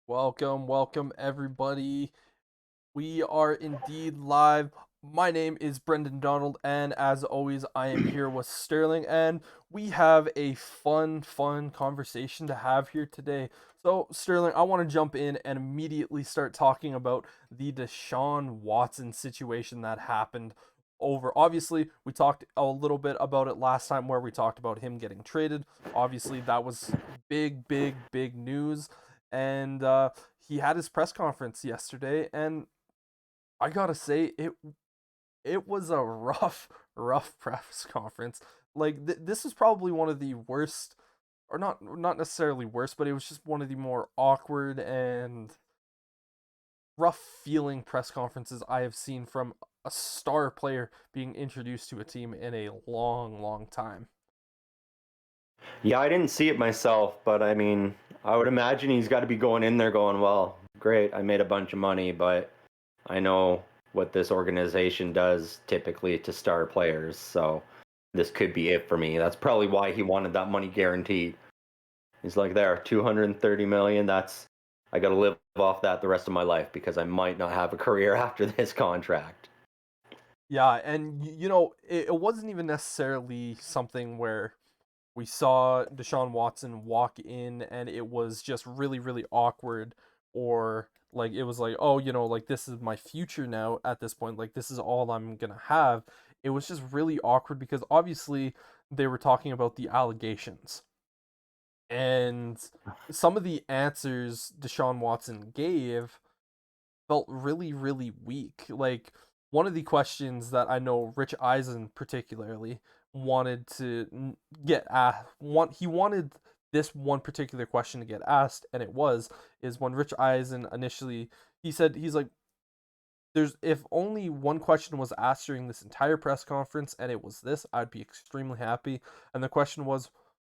Welcome everybody. We are indeed live. My name is Brendan Donald, and as always, I am here with Sterling, and we have a fun conversation to have here today. So, Sterling, I want to jump in and immediately start talking about the Deshaun Watson situation that happened over. Obviously, we talked a little bit about it last time where we talked about him getting traded. Obviously, that was big news. And he had his press conference yesterday, and I gotta say it was a rough press conference. Like this is probably one of the worst, or not necessarily worst, but it was just one of the more awkward and rough feeling press conferences I have seen from a star player being introduced to a team in a long time. Yeah, I didn't see it myself, but I mean, I would imagine he's got to be going in there going, well, great, I made a bunch of money, but I know what this organization does typically to star players, so this could be it for me. That's probably why he wanted that money guaranteed. He's like, there, 230 million, I got to live off that the rest of my life because I might not have a career after this contract. Yeah, and it wasn't even necessarily something where we saw Deshaun Watson walk in and it was just really awkward, or like it was like, oh, like this is my future now at this point, like this is all I'm gonna have. It was just really awkward because obviously they were talking about the allegations, and some of the answers Deshaun Watson gave felt really weak. Like one of the questions that I know Rich Eisen particularly wanted to get asked, he wanted this one particular question to get asked, and it was is when Rich Eisen initially he's like, there's if only one question was asked during this entire press conference and it was this, I'd be extremely happy. And the question was,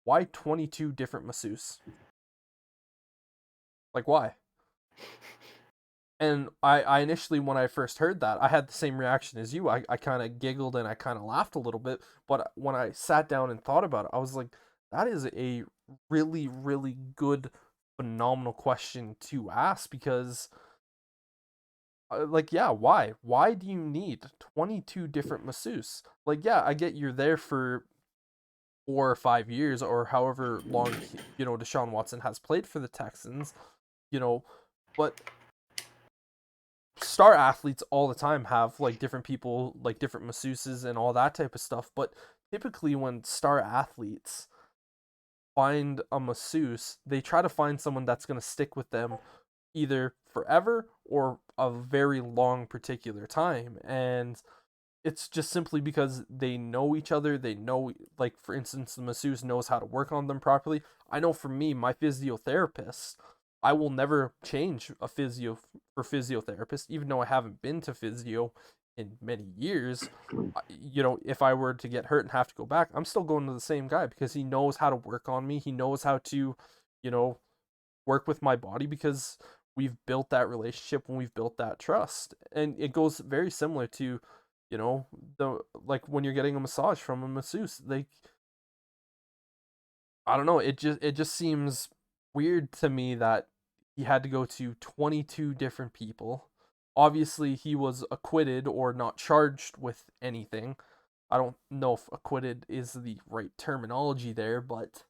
why 22 different masseuse? Like why? And I initially, when I first heard that, I had the same reaction as you. I kind of giggled and I kind of laughed a little bit. But when I sat down and thought about it, I was like, that is a really good, phenomenal question to ask because, like, yeah, why? Why do you need 22 different masseuse? Like, yeah, I get you're there for 4 or 5 years or however long, Deshaun Watson has played for the Texans, you know, but star athletes all the time have like different people, like different masseuses and all that type of stuff. But typically, when star athletes find a masseuse, they try to find someone that's going to stick with them either forever or a very long particular time. And it's just simply because they know each other. They know, like, for instance, the masseuse knows how to work on them properly. I know for me, my physiotherapist, I will never change a physio for physiotherapist, even though I haven't been to physio in many years. If I were to get hurt and have to go back, I'm still going to the same guy because he knows how to work on me. He knows how to, you know, work with my body because we've built that relationship and we've built that trust. And it goes very similar to, you know, the like when you're getting a massage from a masseuse. Like, I don't know, it just seems weird to me that he had to go to 22 different people. Obviously, he was acquitted or not charged with anything. I don't know if acquitted is the right terminology there, but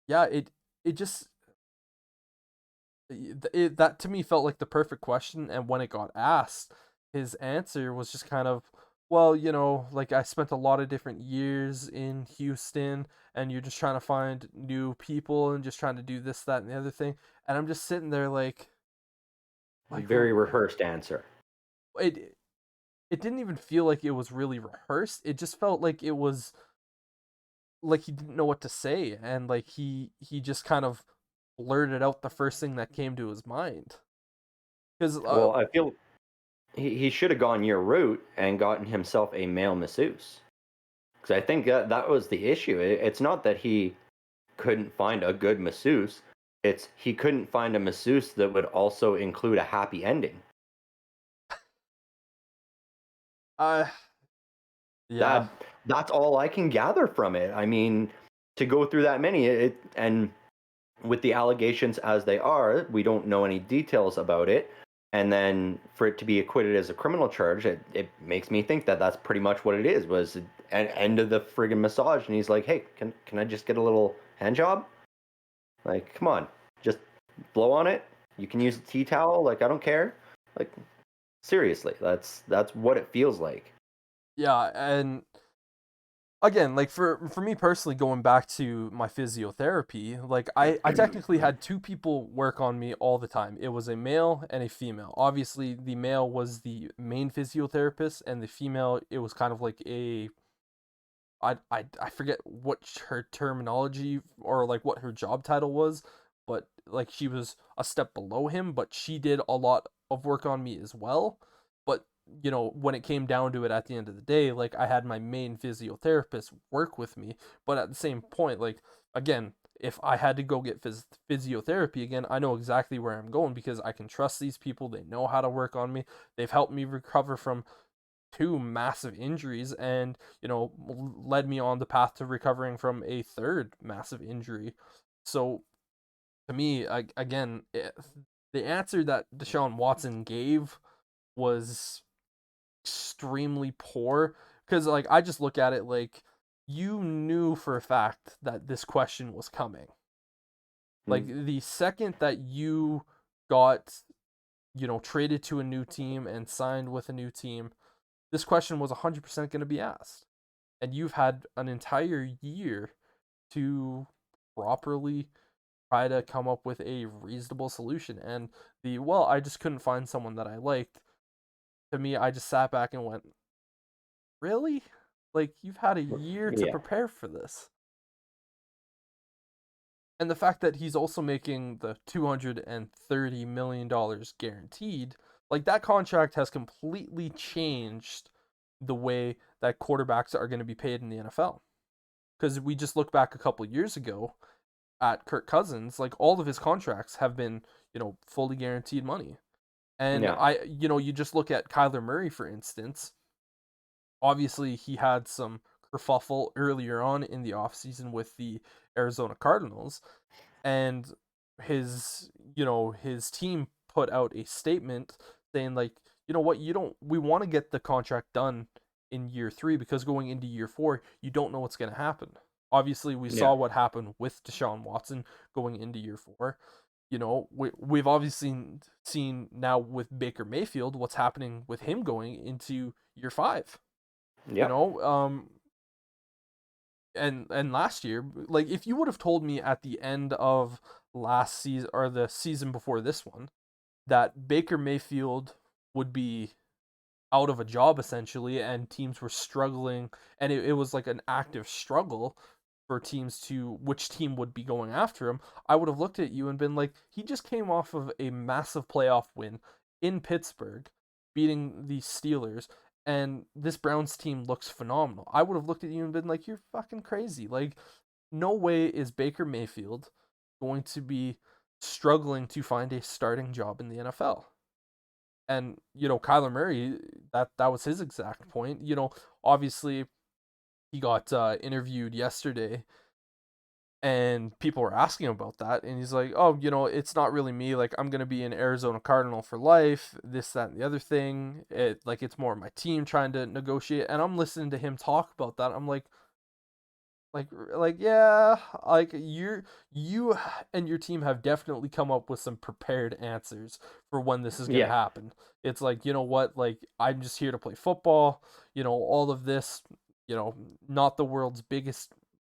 yeah, it just that to me felt like the perfect question. And when it got asked, his answer was just kind of, well, like I spent a lot of different years in Houston, and you're just trying to find new people and just trying to do this, that, and the other thing. And I'm just sitting there like Very rehearsed answer. it it didn't even feel like it was really rehearsed. It just felt like it was like he didn't know what to say, and like he just kind of blurted out the first thing that came to his mind. Because Well, I feel he should have gone your route and gotten himself a male masseuse. Because I think that was the issue. It's not that he couldn't find a good masseuse, it's he couldn't find a masseuse that would also include a happy ending. uh yeah. That's all I can gather from it. I mean, to go through that many, and with the allegations as they are, we don't know any details about it. And then for it to be acquitted as a criminal charge, it makes me think that that's pretty much what it is. Was an end of the friggin' massage, and he's like, "Hey, can I just get a little hand job? Like, come on, just blow on it. You can use a tea towel. Like, I don't care. Like, seriously, that's what it feels like." Yeah, and again, like for me personally, going back to my physiotherapy, like I technically had two people work on me all the time. It was a male and a female. Obviously, the male was the main physiotherapist, and the female, it was kind of like a I forget what her terminology or like what her job title was, but like she was a step below him, but she did a lot of work on me as well. But when it came down to it at the end of the day, like I had my main physiotherapist work with me, but at the same point, like again, if I had to go get physiotherapy again, I know exactly where I'm going because I can trust these people. They know how to work on me. They've helped me recover from two massive injuries and led me on the path to recovering from a third massive injury. So to me, again, the answer that Deshaun Watson gave was extremely poor because like I just look at it like you knew for a fact that this question was coming. Like Mm, the second that you got traded to a new team and signed with a new team, this question was 100% going to be asked. And you've had an entire year to properly try to come up with a reasonable solution. And I just couldn't find someone that I liked. To me, I just sat back and went, really? Like, you've had a year to yeah. prepare for this. And the fact that he's also making the $230 million guaranteed, like, that contract has completely changed the way that quarterbacks are going to be paid in the NFL. Because we just look back a couple years ago at Kirk Cousins, like all of his contracts have been, fully guaranteed money. And Yeah. you just look at Kyler Murray, for instance. Obviously, he had some kerfuffle earlier on in the offseason with the Arizona Cardinals, and his team put out a statement saying like, you know what, we want to get the contract done in year 3 because going into year 4 you don't know what's going to happen. Obviously we Yeah. saw what happened with Deshaun Watson going into year 4. We've obviously seen now with Baker Mayfield what's happening with him going into year 5. you Yep. know um and last year, like if you would have told me at the end of last season or the season before this one that Baker Mayfield would be out of a job essentially and teams were struggling and it was like an active struggle for teams to which team would be going after him, I would have looked at you and been like, he just came off of a massive playoff win in Pittsburgh, beating the Steelers, and this Browns team looks phenomenal. I would have looked at you and been like, you're fucking crazy. Like, no way is Baker Mayfield going to be struggling to find a starting job in the NFL. And Kyler Murray, that was his exact point. Obviously he got interviewed yesterday and people were asking him about that and he's like, oh, it's not really me, like I'm gonna be an Arizona Cardinal for life, this, that, and the other thing. It's more my team trying to negotiate. And I'm listening to him talk about that. I'm like yeah, like you and your team have definitely come up with some prepared answers for when this is going to Yeah. happen. It's like, you know what, like I'm just here to play football, all of this, not the world's biggest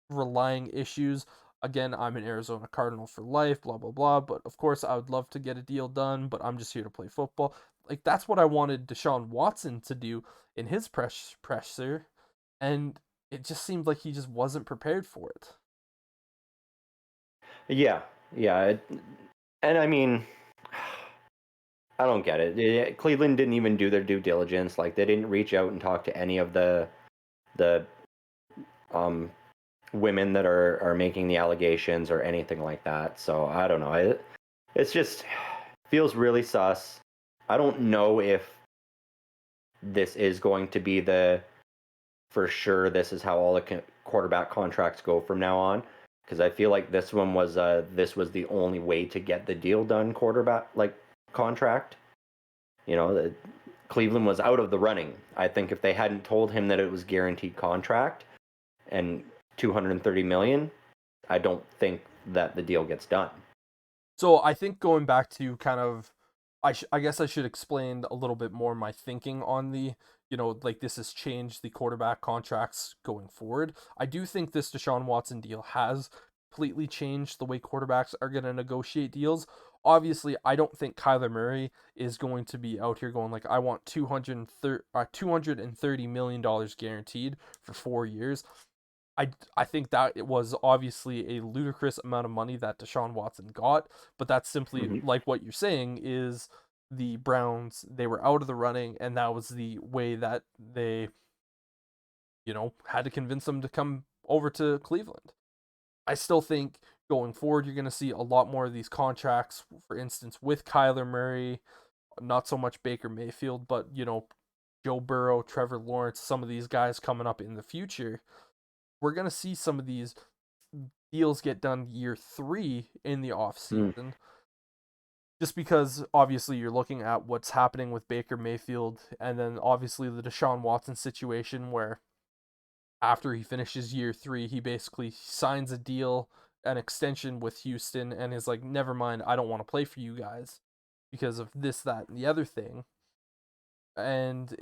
relying issues. Again, I'm an Arizona Cardinal for life, blah blah blah, but of course I would love to get a deal done, but I'm just here to play football. Like that's what I wanted Deshaun Watson to do in his presser, and it just seemed like he just wasn't prepared for it. Yeah. Yeah. And I mean, I don't get it. Cleveland didn't even do their due diligence. Like they didn't reach out and talk to any of the um women that are making the allegations or anything like that. So I don't know. It's just feels really sus. I don't know if this is going to be the for sure this is how all the quarterback contracts go from now on, because I feel like this was the only way to get the deal done quarterback like contract. Cleveland was out of the running. I think if they hadn't told him that it was guaranteed contract and 230 million, I don't think that the deal gets done. So I think going back to kind of, I guess I should explain a little bit more my thinking on the, like this has changed the quarterback contracts going forward. I do think this Deshaun Watson deal has completely changed the way quarterbacks are going to negotiate deals. Obviously, I don't think Kyler Murray is going to be out here going like, I want $230 million guaranteed for 4 years. I think that it was obviously a ludicrous amount of money that Deshaun Watson got, but that's simply Mm-hmm. like what you're saying is the Browns, they were out of the running, and that was the way that they, had to convince them to come over to Cleveland. I still think going forward, you're going to see a lot more of these contracts, for instance, with Kyler Murray, not so much Baker Mayfield, but, Joe Burrow, Trevor Lawrence, some of these guys coming up in the future. We're going to see some of these deals get done year 3 in the off Mm. season, just because obviously you're looking at what's happening with Baker Mayfield, and then obviously the Deshaun Watson situation where after he finishes year 3 he basically signs a deal, an extension with Houston, and is like, never mind, I don't want to play for you guys because of this, that, and the other thing. And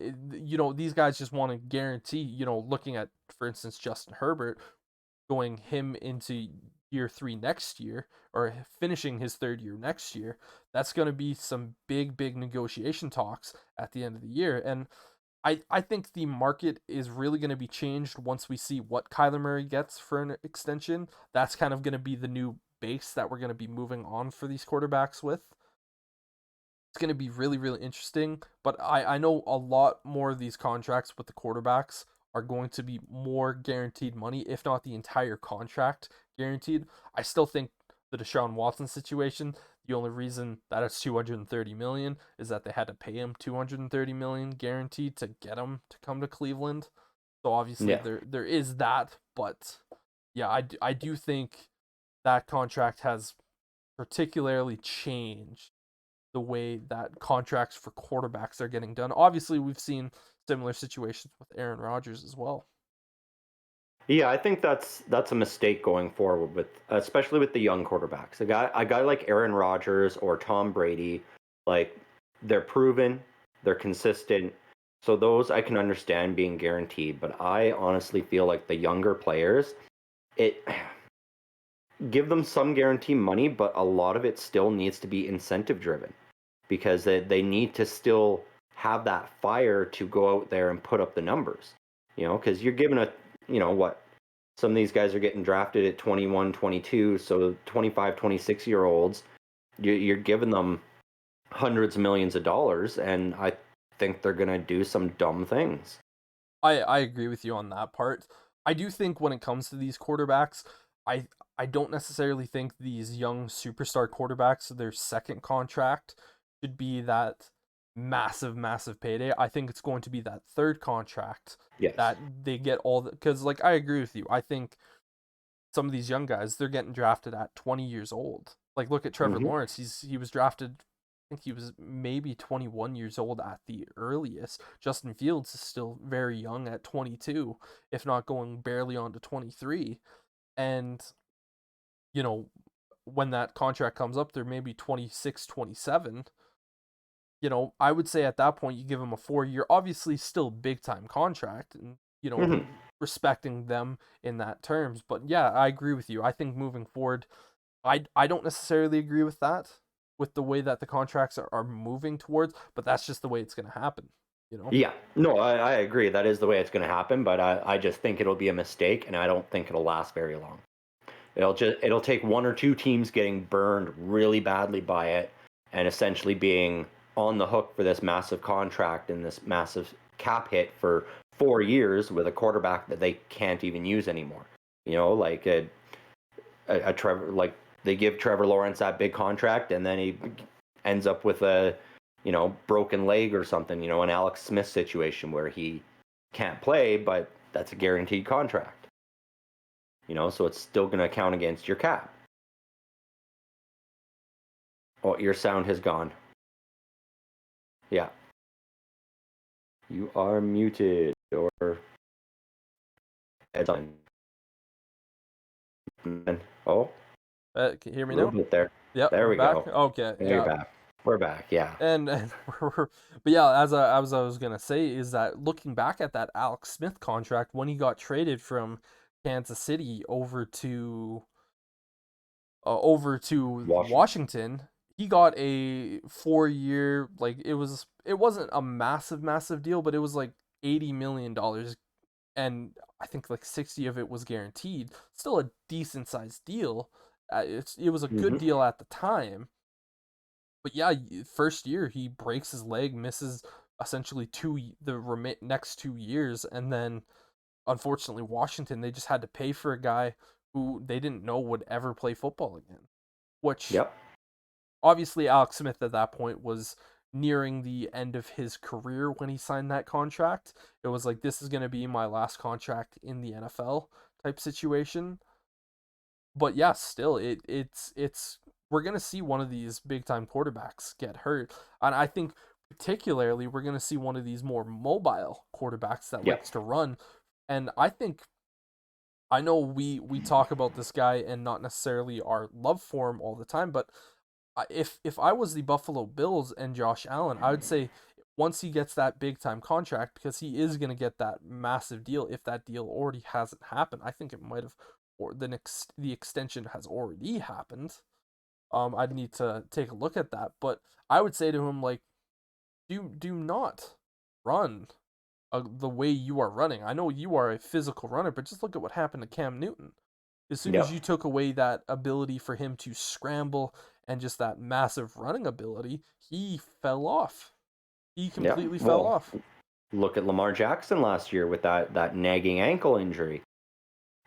these guys just want to guarantee, looking at, for instance, Justin Herbert, going him into year 3 next year, or finishing his 3rd year next year. That's going to be some big negotiation talks at the end of the year. And I think the market is really going to be changed once we see what Kyler Murray gets for an extension. That's kind of going to be the new base that we're going to be moving on for these quarterbacks with. It's going to be really interesting, but I know a lot more of these contracts with the quarterbacks are going to be more guaranteed money, if not the entire contract guaranteed. I still think the Deshaun Watson situation, the only reason that it's 230 million is that they had to pay him 230 million guaranteed to get him to come to Cleveland. So obviously Yeah. there is that, but yeah, I do think that contract has particularly changed the way that contracts for quarterbacks are getting done. Obviously, we've seen similar situations with Aaron Rodgers as well. Yeah, I think that's a mistake going forward with especially with the young quarterbacks. A guy like Aaron Rodgers or Tom Brady, like they're proven, they're consistent. So those I can understand being guaranteed, but I honestly feel like the younger players, it give them some guarantee money, but a lot of it still needs to be incentive driven because they need to still have that fire to go out there and put up the numbers. Because you're given what some of these guys are getting drafted at 21, 22, so 25, 26 year olds, you're giving them hundreds of millions of dollars, and I think they're going to do some dumb things. I agree with you on that part. I do think when it comes to these quarterbacks, I I don't necessarily think these young superstar quarterbacks, their second contract should be that massive payday. I think it's going to be that third contract Yes. that they get all the, because like I agree with you. I think some of these young guys, they're getting drafted at 20 years old. Like look at Trevor Hmm. Lawrence. He was drafted, I think he was maybe 21 years old at the earliest. Justin Fields is still very young at 22, if not going barely on to 23. And you know, when that contract comes up, they're maybe 26, 27. I would say at that point you give them a 4 year, obviously still big time contract, and Hmm. respecting them in that terms. But yeah, I agree with you. I think moving forward, I don't necessarily agree with that, with the way that the contracts are moving towards, but that's just the way it's going to happen, you know? Yeah, no, I agree. That is the way it's going to happen, but I just think it'll be a mistake, and I don't think it'll last very long. It'll take one or two teams getting burned really badly by it, and essentially being on the hook for this massive contract and this massive cap hit for 4 years with a quarterback that they can't even use anymore. Like a Trevor, like they give Trevor Lawrence that big contract, and then he ends up with a broken leg or something. An Alex Smith situation where he can't play, but that's a guaranteed contract. So it's still going to count against your cap. Oh, your sound has gone. Yeah. You are muted or headline. Oh, Can you hear a me little now? bit there. Yep, There we're we back. go. Okay, There you're yeah. back. We're back. Yeah. And but yeah, as I was gonna say, is that looking back at that Alex Smith contract when he got traded from Kansas City over to Washington. Washington, he got a 4 year, like it wasn't a massive deal, but it was like $80 million, and I think like 60 of it was guaranteed. Still a decent sized deal. It was a good Hmm. deal at the time. But yeah, first year he breaks his leg, misses essentially next 2 years, and then unfortunately Washington, they just had to pay for a guy who they didn't know would ever play football again. Which Yep. obviously Alex Smith at that point was nearing the end of his career when he signed that contract. It was like, this is going to be my last contract in the NFL type situation. But yeah, still it's we're gonna see one of these big time quarterbacks get hurt, and I think particularly we're gonna see one of these more mobile quarterbacks that Yep. likes to run, and I know we talk about this guy and not necessarily our love for him all the time, but if I was the Buffalo Bills and Josh Allen, I would say once he gets that big time contract, because he is going to get that massive deal if that deal already hasn't happened. I think it might have, or the extension has already happened. I'd need to take a look at that, but I would say to him, like, do not run the way you are running. I know you are a physical runner, but just look at what happened to Cam Newton. As soon as Yep. you took away that ability for him to scramble and just that massive running ability, he fell off. He Yep. completely fell Well, off. look at Lamar Jackson last year with that nagging ankle injury.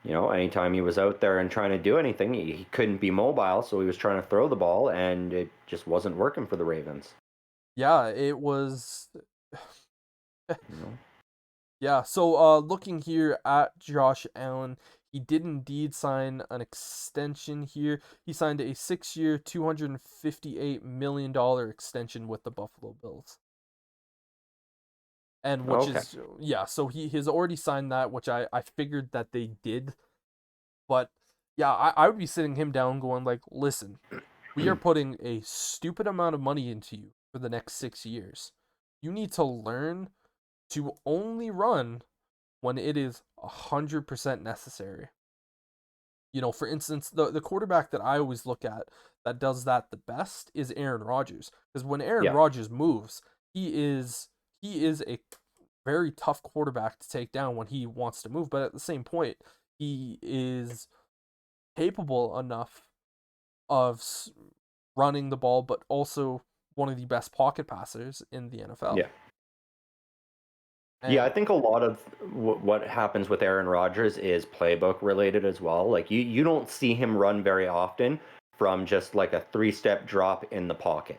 Anytime he was out there and trying to do anything, he couldn't be mobile, so he was trying to throw the ball, and it just wasn't working for the Ravens. Yeah, it was. You know? Yeah, so looking here at Josh Allen, he did indeed sign an extension here. He signed a 6 year, $258 million extension with the Buffalo Bills. And which Okay. is, yeah, so he has already signed that, which I figured that they did. But yeah, I would be sitting him down going, like, listen, we are putting a stupid amount of money into you for the next 6 years. You need to learn to only run when it is 100% necessary. For instance, the quarterback that I always look at that does that the best is Aaron Rodgers. Because when Aaron Yeah. Rodgers moves, he is a very tough quarterback to take down when he wants to move. But at the same point, he is capable enough of running the ball, but also one of the best pocket passers in the NFL. Yeah. Yeah, I And think a lot of what happens with Aaron Rodgers is playbook related as well. Like you don't see him run very often from just like a three-step drop in the pocket.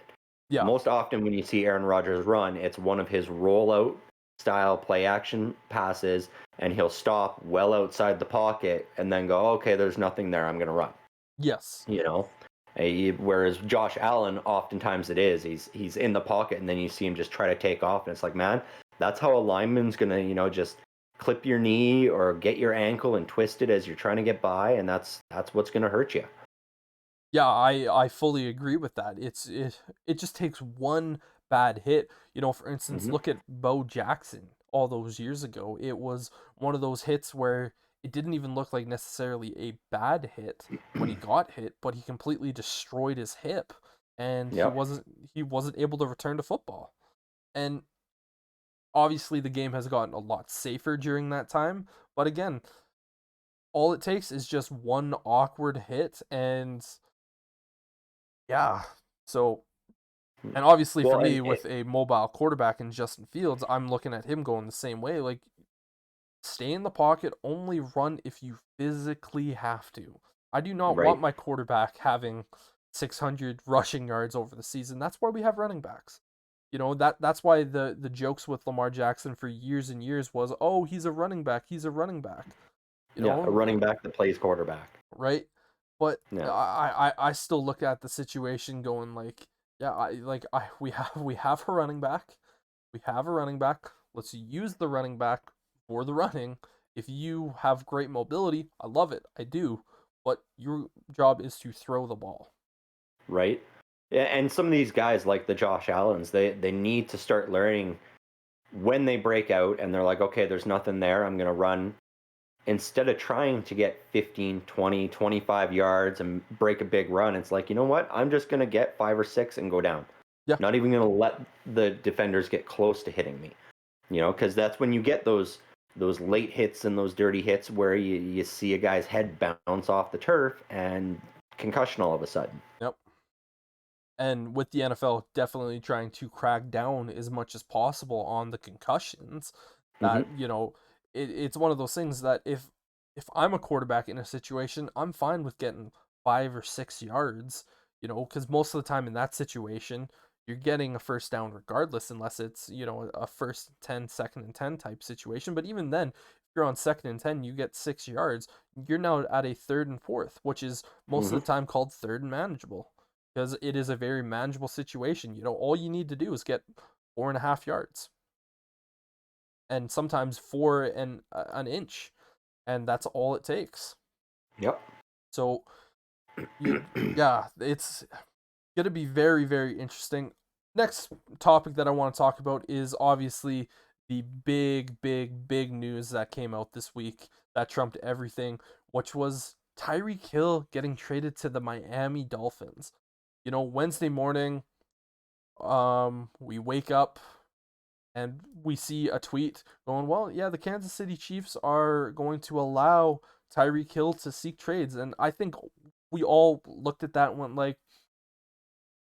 yeah, Most often when you see Aaron Rodgers run, it's one of his rollout style play action passes, and he'll stop well outside the pocket and then go, okay, there's nothing there, I'm gonna run. yes, You know, whereas Josh Allen, oftentimes it is he's in the pocket, and then you see him just try to take off, and it's like, man, that's how a lineman's gonna just clip your knee or get your ankle and twist it as you're trying to get by, and that's what's gonna hurt you. yeah, I fully agree with that. It just takes one bad hit. For instance, Hmm. look at Bo Jackson all those years ago. It was one of those hits where it didn't even look like necessarily a bad hit when he got hit, but he completely destroyed his hip, and he Yep. wasn't he wasn't able to return to football. And obviously the game has gotten a lot safer during that time, but again, all it takes is just one awkward hit, and yeah. So, and obviously for Well, and me, with a mobile quarterback in Justin Fields, I'm looking at him going the same way. Like, stay in the pocket, only run if you physically have to. I do not want right. my quarterback having 600 rushing yards over the season. That's why we have running backs. That's why the jokes with Lamar Jackson for years and years was, oh, he's a running back, he's a running back. you Yeah, a know, running back that plays quarterback. right? But Yeah. I still look at the situation going like, yeah, we have a running back. We have a running back. Let's use the running back for the running. If you have great mobility, I love it. I do. But your job is to throw the ball. Right. Yeah, and some of these guys like the Josh Allens, they need to start learning when they break out and they're like, okay, there's nothing there, I'm going to run. Instead of trying to get 15, 20, 25 yards and break a big run, it's like, you know what? I'm just going to get 5 or 6 and go down. Yeah. Not even going to let the defenders get close to hitting me. Because that's when you get those late hits and those dirty hits where you see a guy's head bounce off the turf and concussion all of a sudden. Yep. And with the NFL definitely trying to crack down as much as possible on the concussions, Hmm. that it's one of those things that if I'm a quarterback in a situation, I'm fine with getting 5 or 6 yards, because most of the time in that situation you're getting a first down regardless, unless it's a first and 10, second and 10 type situation. But even then, if you're on second and 10, you get 6 yards, you're now at a third and fourth, which is most of Hmm. the time called third and manageable, because it is a very manageable situation. All you need to do is get 4.5 yards, and sometimes four and an inch, and that's all it takes. Yep. So, yeah, it's gonna be very, very interesting. Next topic that I want to talk about is obviously the big, big, big news that came out this week that trumped everything, which was Tyreek Hill getting traded to the Miami Dolphins. Wednesday morning, we wake up and we see a tweet going, well, yeah, the Kansas City Chiefs are going to allow Tyreek Hill to seek trades. And I think we all looked at that and went like,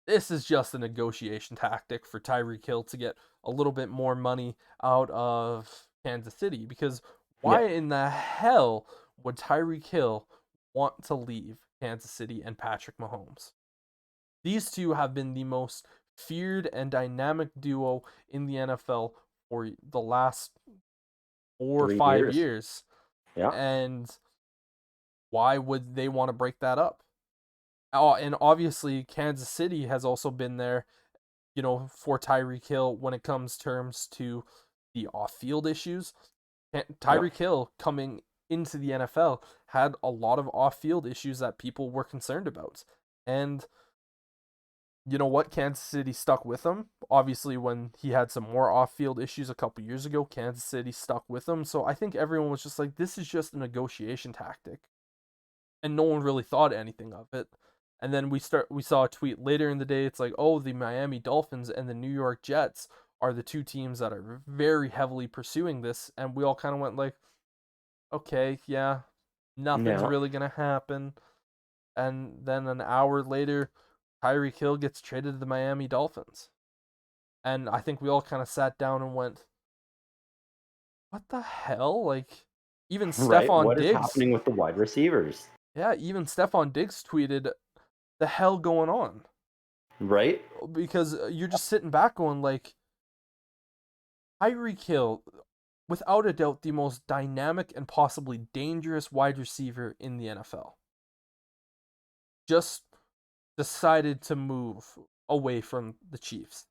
this is just a negotiation tactic for Tyreek Hill to get a little bit more money out of Kansas City, because why Yep. in the hell would Tyreek Hill want to leave Kansas City and Patrick Mahomes? These two have been the most feared and dynamic duo in the NFL for the last four or 5 3 years. years. Yeah. And why would they want to break that up? Oh, and obviously Kansas City has also been there, for Tyreek Hill when it comes terms to the off-field issues. Yep. Tyreek Hill coming into the NFL had a lot of off-field issues that people were concerned about. And you know what? Kansas City stuck with him. Obviously, when he had some more off-field issues a couple years ago, Kansas City stuck with him. So I think everyone was just like, this is just a negotiation tactic, and no one really thought anything of it. And then we saw a tweet later in the day. It's like, oh, the Miami Dolphins and the New York Jets are the two teams that are very heavily pursuing this, and we all kind of went like, okay, yeah, nothing's Yeah. really gonna happen. And then an hour later, Tyreek Hill gets traded to the Miami Dolphins. And I think we all kind of sat down and went, what the hell? Like, even Right. Stephon What is Diggs, happening with the wide receivers? yeah, even Stephon Diggs tweeted, the hell going on? Right. Because you're just sitting back going, like, Tyreek Hill, without a doubt, the most dynamic and possibly dangerous wide receiver in the NFL, just decided to move away from the Chiefs.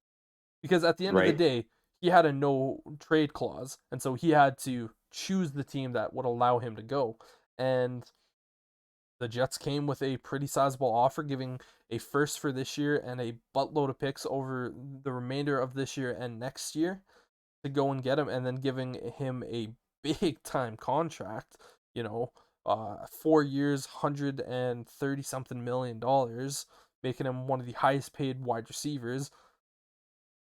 Because at the end of the Right. day, he had a no trade clause, and so he had to choose the team that would allow him to go. And the Jets came with a pretty sizable offer, giving a first for this year and a buttload of picks over the remainder of this year and next year to go and get him, and then giving him a big time contract. 4 years, $130 something million, making him one of the highest paid wide receivers.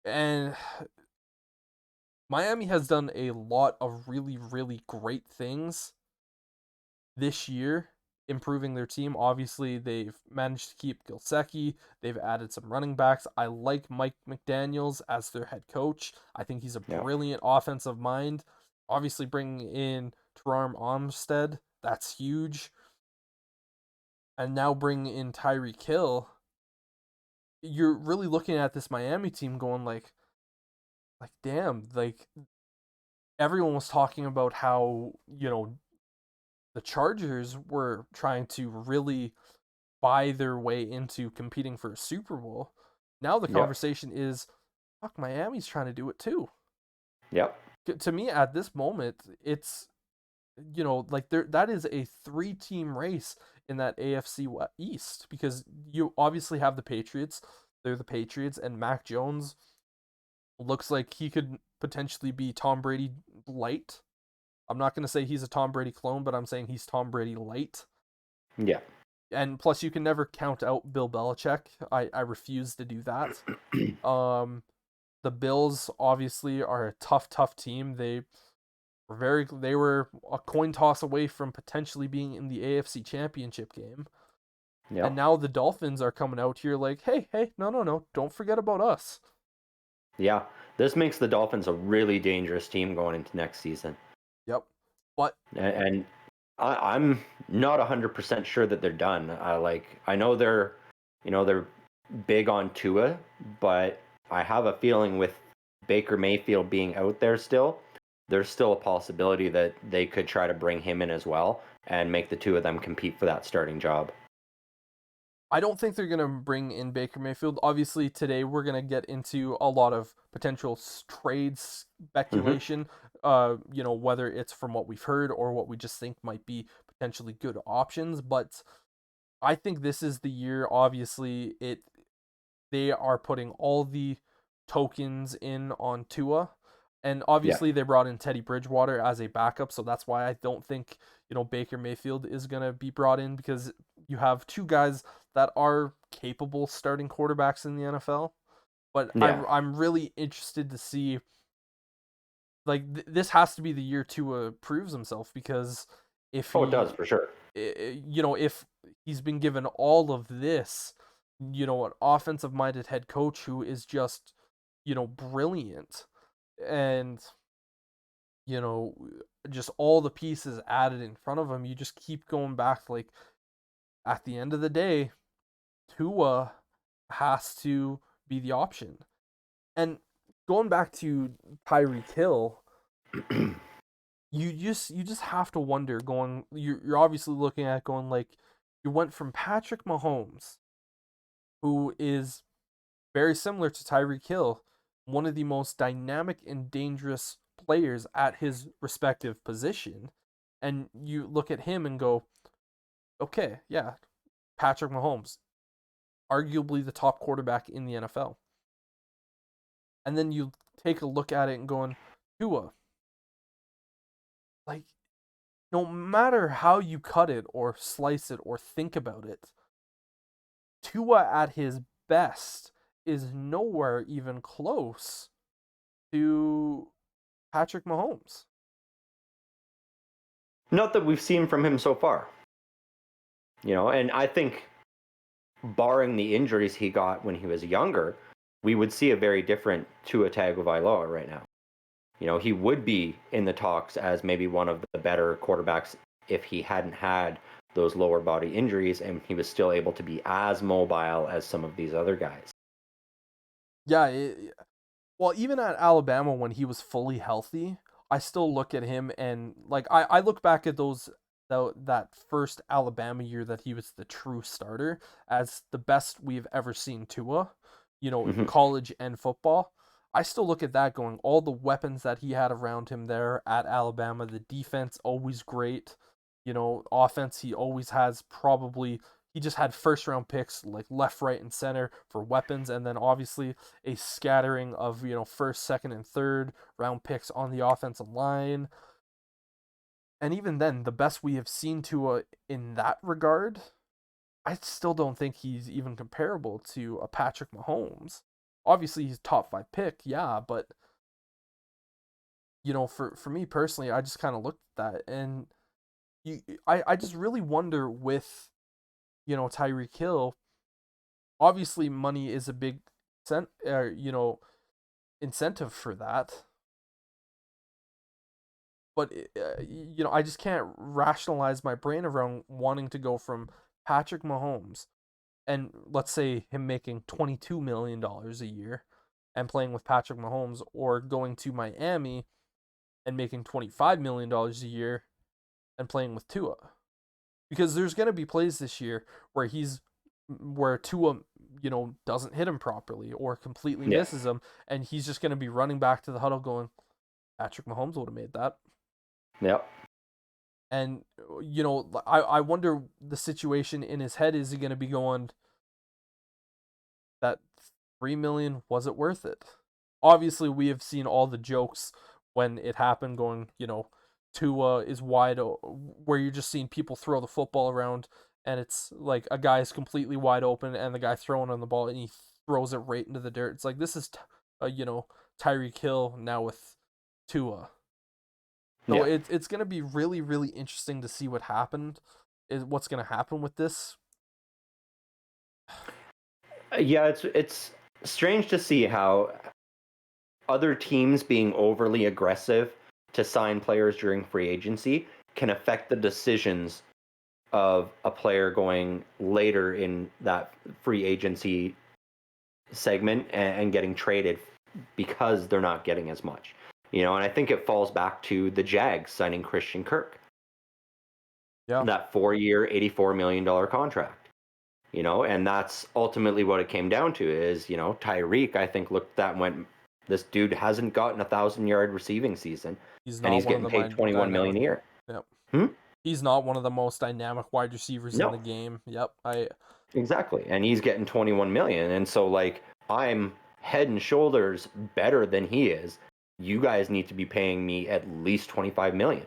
And Miami has done a lot of really, really great things this year, improving their team. Obviously, they've managed to keep Gilsecki. They've added some running backs. I like Mike McDaniels as their head coach. I think he's a Yeah. brilliant offensive mind. Obviously, bringing in Teron Armstead, that's huge. And now bringing in Tyreek Hill, you're really looking at this Miami team going like damn, like everyone was talking about how the Chargers were trying to really buy their way into competing for a Super Bowl. Now the Yep. conversation is, fuck, Miami's trying to do it too. Yep. To me, at this moment, it's, like that is a three-team race in that AFC East, because you obviously have the Patriots. They're the Patriots, and Mac Jones looks like he could potentially be Tom Brady light. I'm not going to say he's a Tom Brady clone, but I'm saying he's Tom Brady light. Yeah. And plus, you can never count out Bill Belichick. I refuse to do that. Um, the Bills obviously are a tough team. They were a coin toss away from potentially being in the AFC Championship game. And Yep. now the Dolphins are coming out here like, hey, no, don't forget about us. Yeah. This makes the Dolphins a really dangerous team going into next season. Yep. But And I'm not 100% sure that they're done. I know they're big on Tua, but I have a feeling with Baker Mayfield being out there still, there's still a possibility that they could try to bring him in as well and make the two of them compete for that starting job. I don't think they're going to bring in Baker Mayfield. Obviously, today we're going to get into a lot of potential trade Hmm. speculation, whether it's from what we've heard or what we just think might be potentially good options. But I think this is the year, obviously, they are putting all the tokens in on Tua. And Yeah. obviously they brought in Teddy Bridgewater as a backup, so that's why I don't think, Baker Mayfield is going to be brought in, because you have two guys that are capable starting quarterbacks in the NFL. But Yeah. I'm really interested to see, like, this has to be the year Tua proves himself, because if Oh, it does he for sure. if he's been given all of this, an offensive minded head coach who is just, brilliant, and, you know, just all the pieces added in front of him, you just keep going back, like, at the end of the day, Tua has to be the option. And going back to Tyreek Hill, you just have to wonder, you're obviously looking at going, like, you went from Patrick Mahomes, who is very similar to Tyreek Hill, one of the most dynamic and dangerous players at his respective position, and you look at him and go, okay, yeah, Patrick Mahomes, arguably the top quarterback in the NFL. And then you take a look at it and going, Tua, like, no matter how you cut it or slice it or think about it, Tua at his best is nowhere even close to Patrick Mahomes. Not that we've seen from him so far, and I think barring the injuries he got when he was younger, we would see a very different Tua Tagovailoa right now. He would be in the talks as maybe one of the better quarterbacks if he hadn't had those lower body injuries and he was still able to be as mobile as some of these other guys. Yeah, well, even at Alabama when he was fully healthy, I still look at him and, like, I look back at that first Alabama year that he was the true starter as the best we've ever seen Tua, Hmm. college and football. I still look at that going, all the weapons that he had around him there at Alabama, the defense always great, offense he always has, probably he just had first round picks like left, right, and center for weapons, and then obviously a scattering of, first, second, and third round picks on the offensive line. And even then, the best we have seen Tua in that regard, I still don't think he's even comparable to a Patrick Mahomes. Obviously, he's top five pick, yeah, but for me personally, I just kind of looked at that, and I just really wonder with, Tyreek Hill. Obviously, money is a big incentive for that, but I just can't rationalize my brain around wanting to go from Patrick Mahomes, and let's say him making $22 million a year and playing with Patrick Mahomes, or going to Miami and making $25 million a year and playing with Tua. Because there's going to be plays this year where Tua, doesn't hit him properly or completely Yeah. misses him, and he's just going to be running back to the huddle going, Patrick Mahomes would have made that. Yep. And I wonder the situation in his head, is he going to be going, that 3 million, was it worth it? Obviously, we have seen all the jokes when it happened going, Tua is wide, where you're just seeing people throw the football around, and it's like a guy is completely wide open, and the guy throwing on the ball, and he throws it right into the dirt. It's like, this is, Tyreek Hill now with Tua. So Yeah. it's gonna be really, really interesting to see what's gonna happen with this. Yeah, it's strange to see how other teams being overly aggressive to sign players during free agency can affect the decisions of a player going later in that free agency segment and getting traded because they're not getting as much. And I think it falls back to the Jags signing Christian Kirk, Yeah, that 4-year, $84 million contract. And that's ultimately what it came down to is, Tyreek, I think, looked at that and went, this dude hasn't gotten 1,000-yard receiving season, he's and not he's one of getting the paid $21 million dynamic. a year. Yep. Hmm? He's not one of the most dynamic wide receivers in the No, game. Yep. exactly. And he's getting 21 million. And so, like, I'm head and shoulders better than he is. You guys need to be paying me at least 25 million.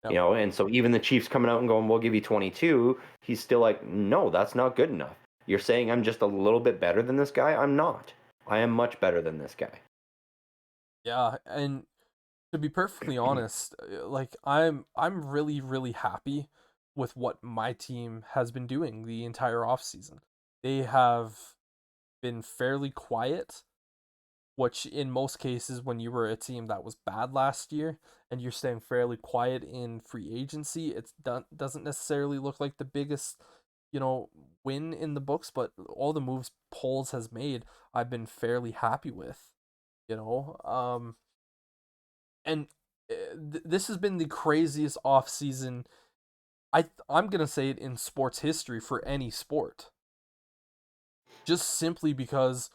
Yep. And so even the Chiefs coming out and going, we'll give you 22, he's still like, no, that's not good enough. You're saying I'm just a little bit better than this guy? I'm not. I am much better than this guy. Yeah, and to be perfectly honest, like, I'm really, really happy with what my team has been doing the entire offseason. They have been fairly quiet, which in most cases, when you were a team that was bad last year and you're staying fairly quiet in free agency, it doesn't necessarily look like the biggest, win in the books, but all the moves Poles has made, I've been fairly happy with, you know. And this has been the craziest off season. I'm gonna say it in sports history for any sport. Just simply because,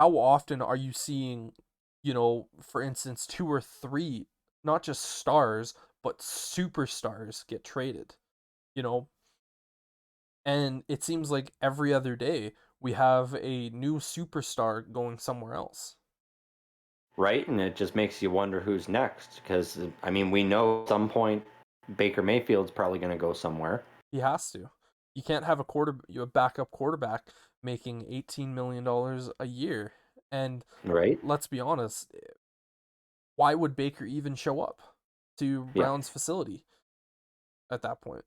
how often are you seeing, for instance, two or three, not just stars, but superstars get traded, you know? And it seems like every other day we have a new superstar going somewhere else. Right? And it just makes you wonder who's next. Because, I mean, we know at some point Baker Mayfield's probably going to go somewhere. He has to. You can't have a backup quarterback making $18 million a year. And Right? let's be honest, why would Baker even show up to Yeah. Brown's facility at that point?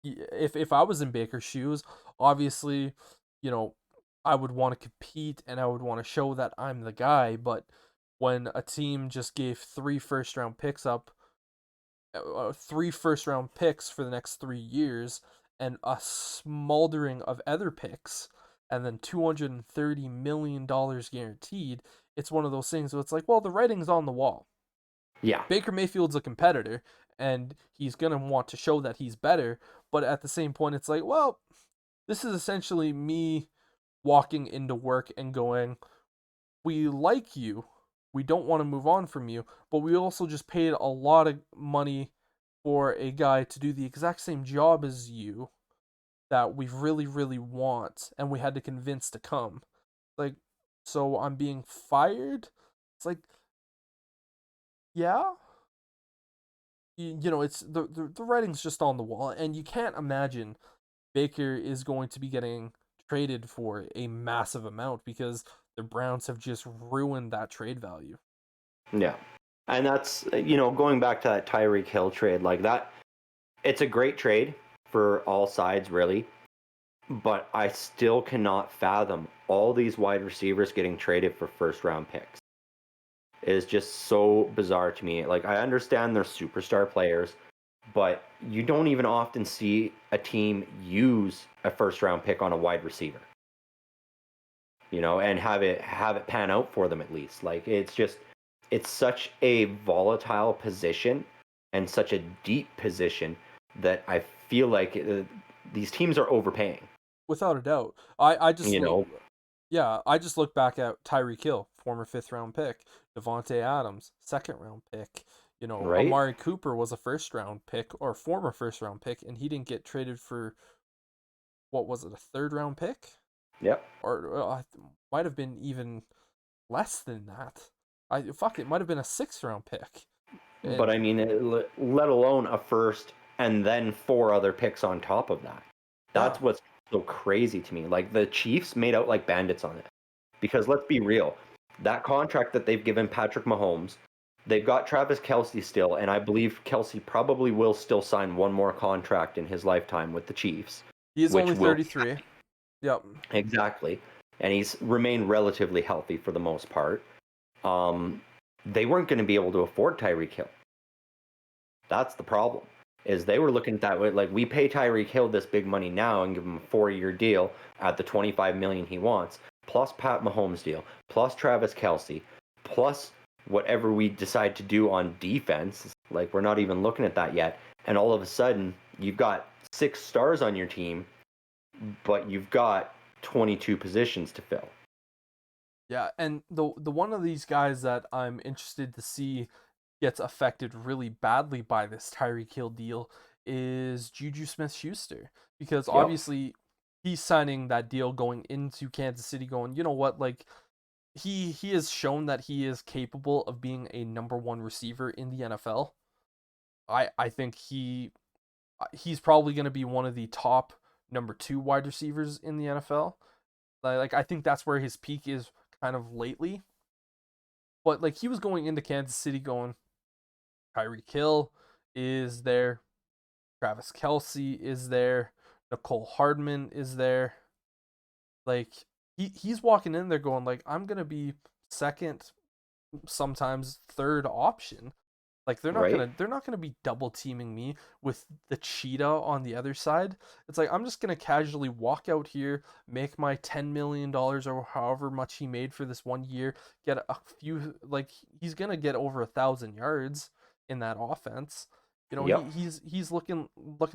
If I was in Baker's shoes, obviously, you know, I would want to compete and I would want to show that I'm the guy. But when a team just gave three first round picks for the next 3 years, and a smoldering of other picks, and then $230 million guaranteed, it's one of those things where it's like, well, the writing's on the wall. Yeah. Baker Mayfield's a competitor, and he's going to want to show that he's better, but at the same point, it's like, well, this is essentially me walking into work and going, we like you, we don't want to move on from you, but we also just paid a lot of money for a guy to do the exact same job as you that we really, really want, and we had to convince to come. Like, so I'm being fired? It's like, yeah, it's the writing's just on the wall, and you can't imagine Baker is going to be getting traded for a massive amount because the Browns have just ruined that trade value. Yeah. And that's, going back to that Tyreek Hill trade, like that, it's a great trade for all sides, really. But I still cannot fathom all these wide receivers getting traded for first round picks. It is just so bizarre to me. Like, I understand they're superstar players, but you don't even often see a team use a first round pick on a wide receiver. And have it pan out for them at least. Like, it's such a volatile position and such a deep position that I feel like these teams are overpaying. Without a doubt. I just You know, yeah, I just look back at Tyreek Hill, former 5th round pick, Devontae Adams, 2nd round pick. right? Amari Cooper was a 1st round pick or former 1st round pick, and he didn't get traded for, what was it, a 3rd round pick? Yep. Or might have been even less than that. It might have been a 6th round pick. But And I mean, let alone a first and then four other picks on top of that. yeah, That's what's so crazy to me. Like the Chiefs made out like bandits on it. Because let's be real, that contract that they've given Patrick Mahomes, they've got Travis Kelce still, and I believe Kelce probably will still sign one more contract in his lifetime with the Chiefs, he is which only will 33. Yep. exactly, and he's remained relatively healthy for the most part. Um, they weren't going to be able to afford Tyreek Hill. That's the problem. Is they were looking at that way, like we pay Tyreek Hill this big money now and give him a 4-year deal at the 25 million he wants, plus Pat Mahomes deal, plus Travis Kelce, plus whatever we decide to do on defense. Like we're not even looking at that yet. And all of a sudden, you've got 6 stars on your team, but you've got 22 positions to fill. Yeah, and the one of these guys that I'm interested to see gets affected really badly by this Tyreek Hill deal is Juju Smith-Schuster, because Yep. obviously he's signing that deal going into Kansas City, going, you know what, like he has shown that he is capable of being a number one receiver in the NFL. I think he's probably going to be one of the top number two wide receivers in the NFL. Like I think that's where his peak is kind of lately. But like he was going into Kansas City going, Tyreek Hill is there, Travis Kelce is there, Nicole Hardman is there. Like he's walking in there going like, I'm gonna be second, sometimes third option. Like Right? they're not gonna be double teaming me with the cheetah on the other side. It's like I'm just gonna casually walk out here, make my $10 million or however much he made for this 1 year, get a few, like he's gonna get over 1,000 yards in that offense. Yep. He's looking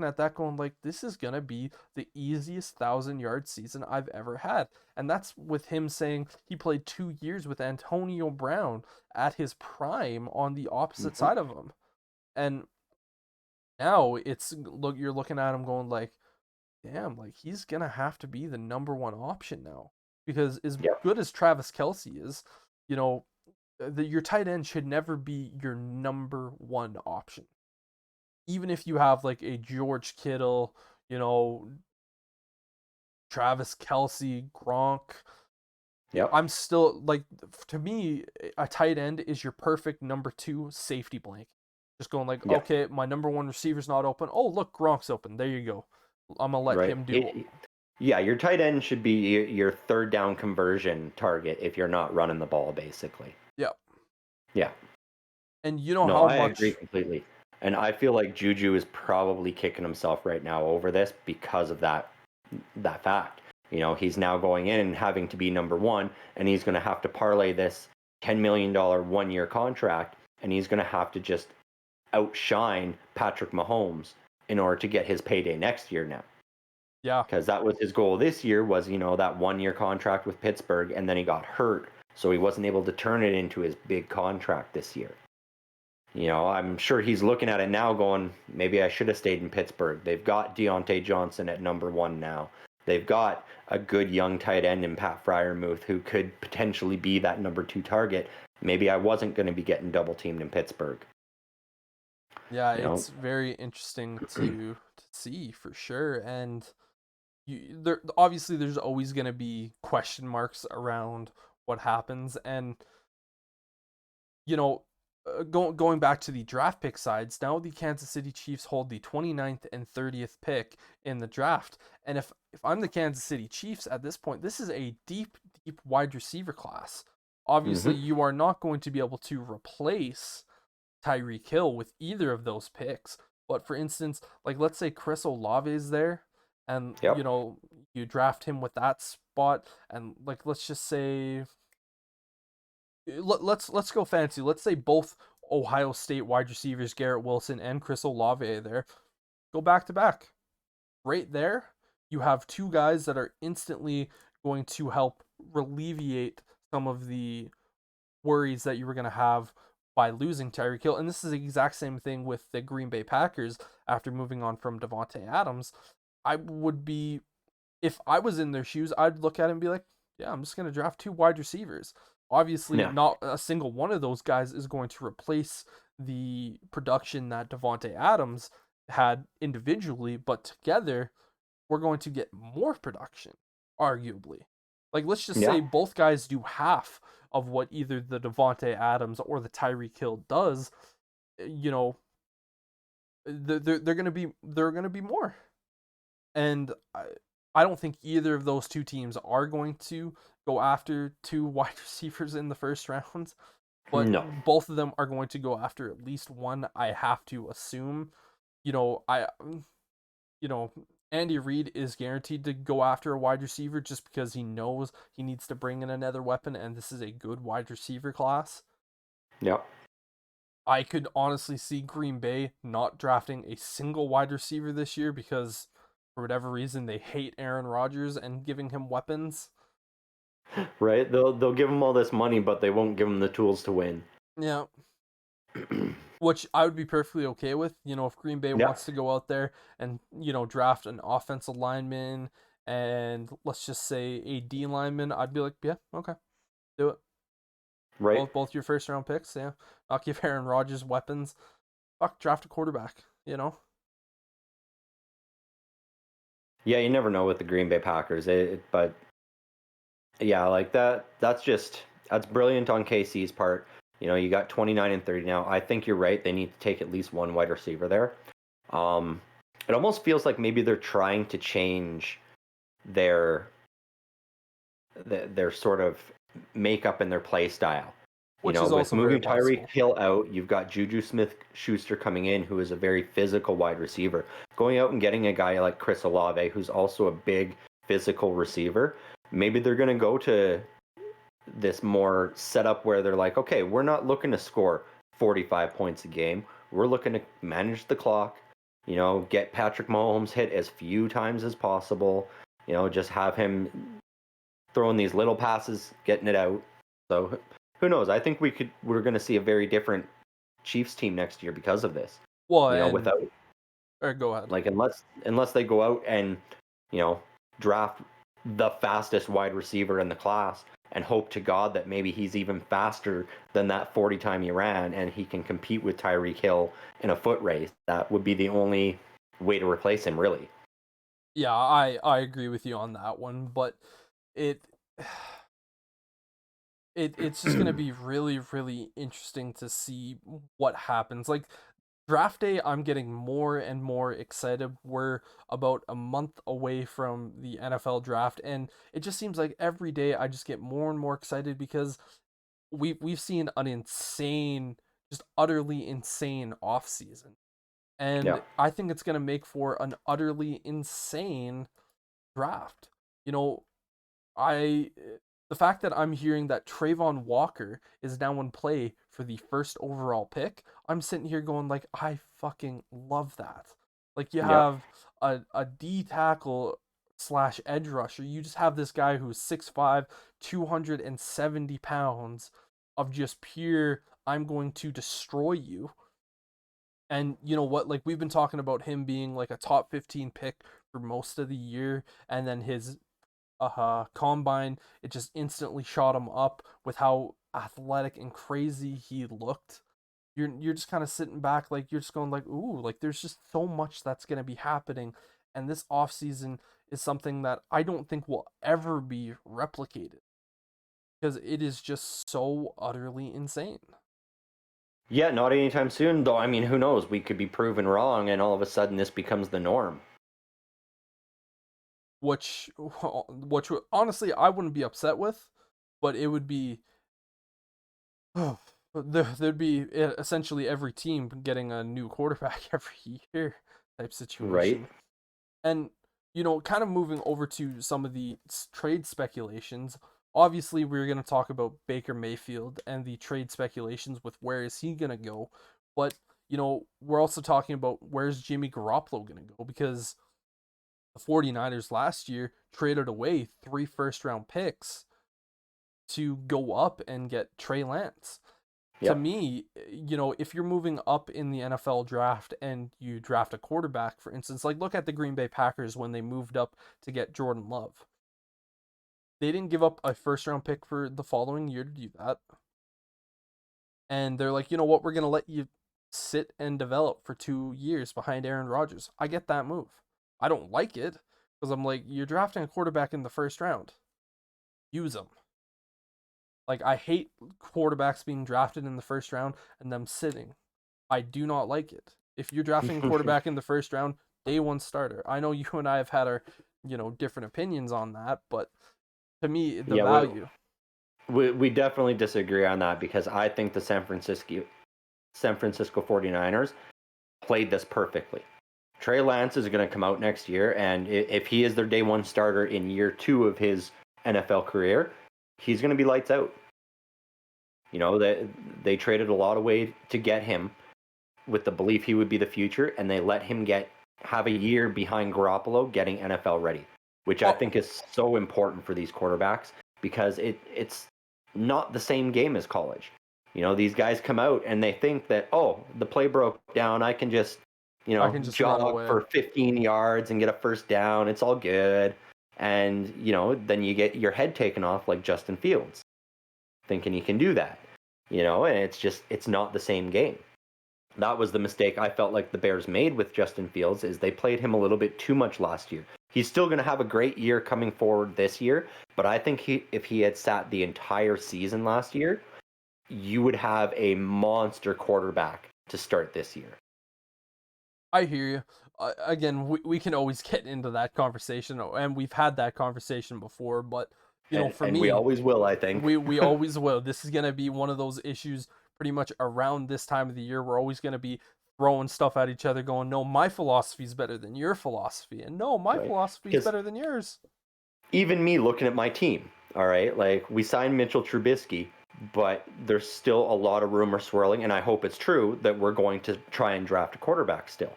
at that going like this is gonna be the easiest 1,000 yard season I've ever had. And that's with him saying he played 2 years with Antonio Brown at his prime on the opposite Hmm. side of him. And now you're looking at him going like, damn, like he's gonna have to be the number one option now. Because as Yep. good as Travis Kelce is, you know, your tight end should never be your number one option. Even if you have like a George Kittle, you know, Travis Kelce, Gronk, Yep. I'm still like, to me, a tight end is your perfect number two safety blanket. Just going like, Yep. okay, my number one receiver's not open. Oh, look, Gronk's open. There you go. I'm gonna let Right. him do. Yeah, your tight end should be your third down conversion target if you're not running the ball, basically. Yeah, Yeah. and you know No, how I agree much. completely. And I feel like Juju is probably kicking himself right now over this because of that fact. He's now going in and having to be number one, and he's going to have to parlay this $10 million 1-year contract, and he's going to have to just outshine Patrick Mahomes in order to get his payday next year now. Yeah, Because that was his goal this year was that 1-year contract with Pittsburgh, and then he got hurt, so he wasn't able to turn it into his big contract this year. I'm sure he's looking at it now going, maybe I should have stayed in Pittsburgh. They've got Deontay Johnson at number one now. They've got a good young tight end in Pat Fryermuth who could potentially be that number two target. Maybe I wasn't going to be getting double teamed in Pittsburgh. yeah, You know, it's very interesting to see for sure. And there obviously there's always gonna be question marks around what happens. And you know, going back to the draft pick sides, now the Kansas City Chiefs hold the 29th and 30th pick in the draft. And if I'm the Kansas City Chiefs at this point, this is a deep wide receiver class. Obviously, hmm you are not going to be able to replace Tyreek Hill with either of those picks. But for instance, like let's say Chris Olave is there, and Yep. you draft him with that spot, and like let's just say let's go fancy. Let's say both Ohio State wide receivers Garrett Wilson and Chris Olave there. Go back to back. Right there, you have two guys that are instantly going to help alleviate some of the worries that you were going to have by losing Tyreek Hill. And this is the exact same thing with the Green Bay Packers after moving on from Devontae Adams. I would be, if I was in their shoes, I'd look at it and be like, yeah, I'm just going to draft two wide receivers. Obviously, Yeah. not a single one of those guys is going to replace the production that Devontae Adams had individually, but together, we're going to get more production, arguably. Like, let's just Yeah. say both guys do half of what either the Devontae Adams or the Tyreek Hill does. You know, they're gonna be more, and I don't think either of those two teams are going to go after two wide receivers in the first round, but No. both of them are going to go after at least one. I have to assume. You know, you know, Andy Reid is guaranteed to go after a wide receiver just because he knows he needs to bring in another weapon, and this is a good wide receiver class. Yeah. I could honestly see Green Bay not drafting a single wide receiver this year because, for whatever reason, they hate Aaron Rodgers and giving him weapons. Right. They'll give him all this money, but they won't give him the tools to win. Yeah. Which I would be perfectly okay with. You know, if Green Bay Yeah. wants to go out there and, draft an offensive lineman and let's just say a D lineman, I'd be like, yeah, okay, do it. Right. Both your first round picks, yeah. I'll give Aaron Rodgers weapons. Fuck, draft a quarterback, you know? Yeah. You never know with the Green Bay Packers, but yeah, like that. That's brilliant on KC's part. You got 29 and 30 now. I think you're right. They need to take at least one wide receiver there. Um, it almost feels like maybe they're trying to change their their sort of makeup and their play style. Which is With also very moving Tyreek possible. Hill out, you've got Juju Smith-Schuster coming in, who is a very physical wide receiver. Going out and getting a guy like Chris Olave, who's also a big physical receiver. Maybe they're going to go to this more setup where they're like, okay, we're not looking to score 45 points a game. We're looking to manage the clock, get Patrick Mahomes hit as few times as possible, just have him throwing these little passes, getting it out. So who knows? I think we're going to see a very different Chiefs team next year because of this. Well, and Without or go ahead. like unless they go out and draft the fastest wide receiver in the class and hope to God that maybe he's even faster than that 40 time he ran and he can compete with Tyreek Hill in a foot race. That would be the only way to replace him, really. Yeah, I agree with you on that one, but it it's just gonna be really, really interesting to see what happens. Like draft day, I'm getting more and more excited. We're about a month away from the NFL draft, and it just seems like every day I just get more and more excited because we've seen an insane, just utterly insane off season. Yeah. And I think it's gonna make for an utterly insane draft. You know, I the fact that I'm hearing that Trayvon Walker is now in play for the first overall pick, I'm sitting here going like, I fucking love that. Like you Yep. have a D tackle slash edge rusher. You just have this guy who's 6'5", 270 pounds of just pure I'm going to destroy you. And you know what? Like we've been talking about him being like a top 15 pick for most of the year, and then his combine, it just instantly shot him up with how athletic and crazy he looked. You're just kind of sitting back like you're just going like, ooh, like there's just so much that's gonna be happening, and this off season is something that I don't think will ever be replicated because it is just so utterly insane. Yeah, not anytime soon, though. I mean, who knows? We could be proven wrong, and all of a sudden this becomes the norm. Which honestly I wouldn't be upset with, but it would be there'd be essentially every team getting a new quarterback every year type Right? situation. And kind of moving over to some of the trade speculations. Obviously, we're going to talk about Baker Mayfield and the trade speculations with where is he going to go. But, we're also talking about where's Jimmy Garoppolo going to go, because the 49ers last year traded away 3 first-round picks to go up and get Trey Lance. To Yep. me, if you're moving up in the NFL draft and you draft a quarterback, for instance, like look at the Green Bay Packers when they moved up to get Jordan Love. They didn't give up a first round pick for the following year to do that. And they're like, you know what, we're going to let you sit and develop for 2 years behind Aaron Rodgers. I get that move. I don't like it because I'm like, you're drafting a quarterback in the first round. Use them. Like, I hate quarterbacks being drafted in the first round and them sitting. I do not like it. If you're drafting a quarterback in the first round, day one starter. I know you and I have had our, different opinions on that, but to me, the Yeah, value. we definitely disagree on that because I think the San Francisco 49ers played this perfectly. Trey Lance is going to come out next year, and if he is their day one starter in year 2 of his NFL career, he's going to be lights out. They traded a lot away to get him with the belief he would be the future, and they let him have a year behind Garoppolo getting NFL ready, which I Oh, think is so important for these quarterbacks because it's not the same game as college. These guys come out and they think that, oh, the play broke down. I can just, I can just run jog away. for 15 yards and get a first down. It's all good. And, then you get your head taken off like Justin Fields, thinking he can do that, and it's not the same game. That was the mistake I felt like the Bears made with Justin Fields is they played him a little bit too much last year. He's still going to have a great year coming forward this year, but I think if he had sat the entire season last year, you would have a monster quarterback to start this year. I hear you. Again, we can always get into that conversation, and we've had that conversation before. But for And we me, always will, I think. we always will. This is gonna be one of those issues. Pretty much around this time of the year, we're always gonna be throwing stuff at each other, going, "No, my philosophy is better than your philosophy," and "No, my Right? philosophy is Because better than yours." even me looking at my team, all right, like we signed Mitchell Trubisky, but there's still a lot of rumor swirling, and I hope it's true that we're going to try and draft a quarterback still.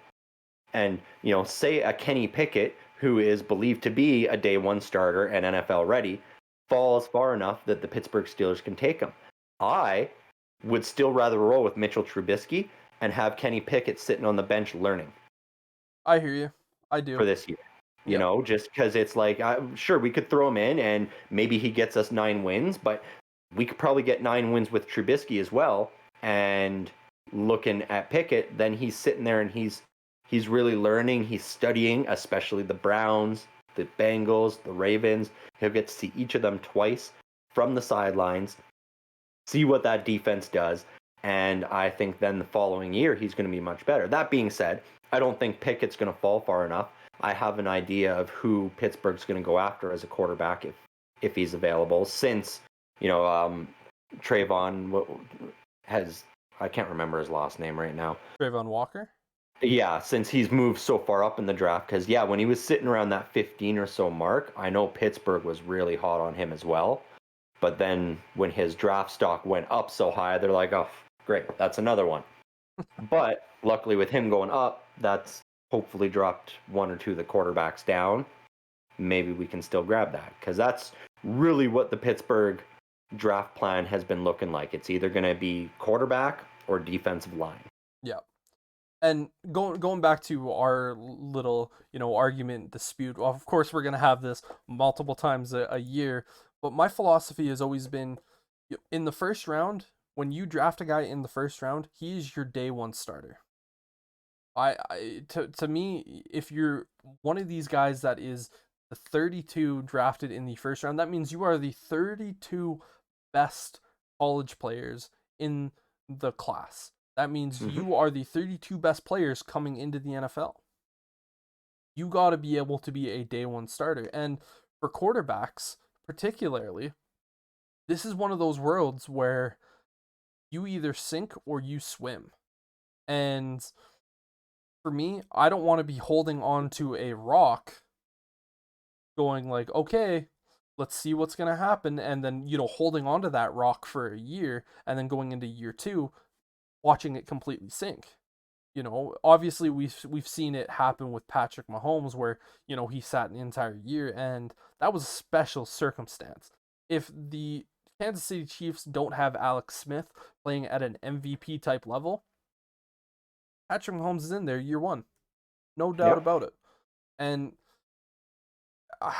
And, say a Kenny Pickett, who is believed to be a day one starter and NFL ready, falls far enough that the Pittsburgh Steelers can take him. I would still rather roll with Mitchell Trubisky and have Kenny Pickett sitting on the bench learning I hear you. I for do. this year. Yep. Just because it's like, sure, we could throw him in and maybe he gets us 9 wins, but we could probably get 9 wins with Trubisky as well. And looking at Pickett, then he's sitting there and he's really learning. He's studying, especially the Browns, the Bengals, the Ravens. He'll get to see each of them twice from the sidelines, see what that defense does. And I think then the following year, he's going to be much better. That being said, I don't think Pickett's going to fall far enough. I have an idea of who Pittsburgh's going to go after as a quarterback if he's available, since, Trayvon has, I can't remember his last name right now. Trayvon Walker. Yeah, since he's moved so far up in the draft, because yeah, when he was sitting around that 15 or so mark, I know Pittsburgh was really hot on him as well. But then when his draft stock went up so high, they're like, oh, great, that's another one. But luckily with him going up, that's hopefully dropped one or two of the quarterbacks down. Maybe we can still grab that, because that's really what the Pittsburgh draft plan has been looking like. It's either going to be quarterback or defensive line. Yeah. And going back to our little argument dispute, well, of course we're gonna have this multiple times a year, but my philosophy has always been, in the first round, when you draft a guy in the first round, he is your day one starter. To me, if you're one of these guys that is the 32 drafted in the first round, that means you are the 32 best college players in the class. That means Mm-hmm. you are the 32 best players coming into the NFL. You got to be able to be a day one starter. And for quarterbacks, particularly, this is one of those worlds where you either sink or you swim. And for me, I don't want to be holding on to a rock going like, okay, let's see what's going to happen. And then, holding on to that rock for a year and then going into year two, watching it completely sink. Obviously we've seen it happen with Patrick Mahomes where, he sat an entire year, and that was a special circumstance. If the Kansas City Chiefs don't have Alex Smith playing at an MVP type level, Patrick Mahomes is in there year one. No doubt Yep. about it. And uh,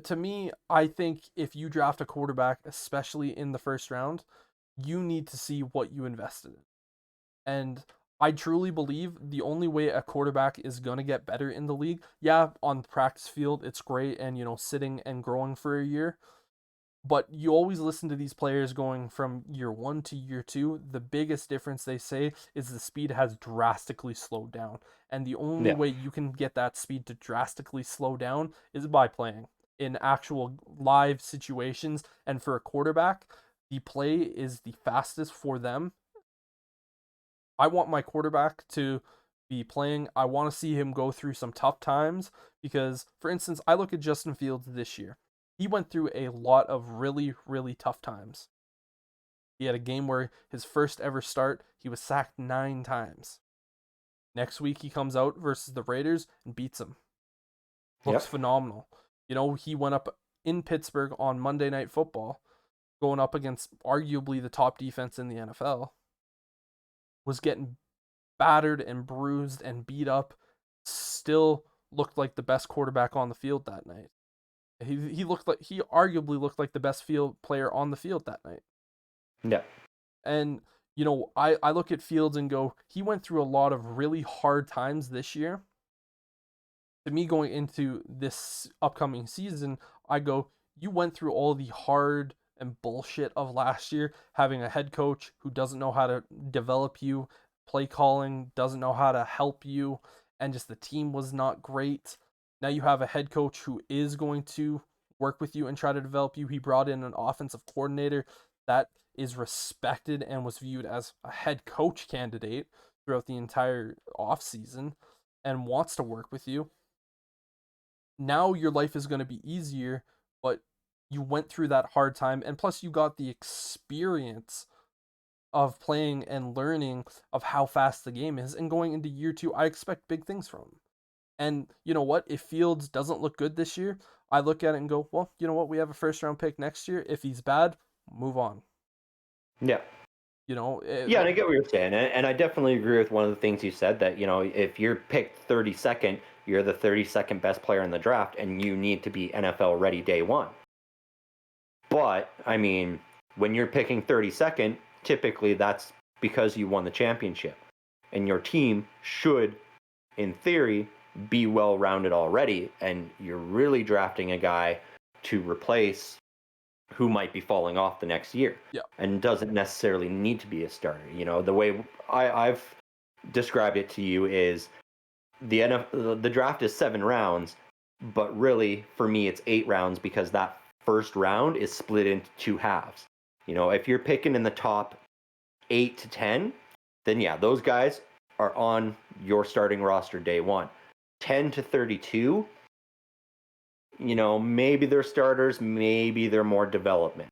to me, I think if you draft a quarterback, especially in the first round, you need to see what you invested in. And I truly believe the only way a quarterback is going to get better in the league, yeah, on the practice field, it's great and, sitting and growing for a year. But you always listen to these players going from year one to year two. The biggest difference they say is the speed has drastically slowed down. And the only Yeah. way you can get that speed to drastically slow down is by playing in actual live situations. And for a quarterback, the play is the fastest for them. I want my quarterback to be playing. I want to see him go through some tough times because, for instance, I look at Justin Fields this year. He went through a lot of really, really tough times. He had a game where his first ever start, he was sacked 9 times. Next week, he comes out versus the Raiders and beats them. Looks Yep. phenomenal. He went up in Pittsburgh on Monday Night Football, going up against arguably the top defense in the NFL, was getting battered and bruised and beat up, still looked like the best quarterback on the field that night. He arguably looked like the best field player on the field that night. Yeah. And I look at Fields and go, he went through a lot of really hard times this year. To me, going into this upcoming season, I go, you went through all the hard and bullshit of last year, having a head coach who doesn't know how to develop you, play calling, doesn't know how to help you, and just the team was not great. Now you have a head coach who is going to work with you and try to develop you. He brought in an offensive coordinator that is respected and was viewed as a head coach candidate throughout the entire offseason and wants to work with you. Now your life is going to be easier, but you went through that hard time, and plus you got the experience of playing and learning of how fast the game is. And going into year two, I expect big things from him. And you know what? If Fields doesn't look good this year, I look at it and go, well, you know what? We have a first round pick next year. If he's bad, move on. Yeah. You know, Yeah, and I get what you're saying, and I definitely agree with one of the things you said that if you're picked 32nd, you're the 32nd best player in the draft, and you need to be NFL ready day one. But I mean, when you're picking 32nd, typically that's because you won the championship, and your team should, in theory, be well rounded already, and you're really drafting a guy to replace who might be falling off the next year yeah, and doesn't necessarily need to be a starter. The way I've described it to you is the draft is 7 rounds, but really for me it's 8 rounds because that first round is split into two halves. If you're picking in the top 8 to 10, then yeah, those guys are on your starting roster day one. 10 to 32, maybe they're starters, maybe they're more development,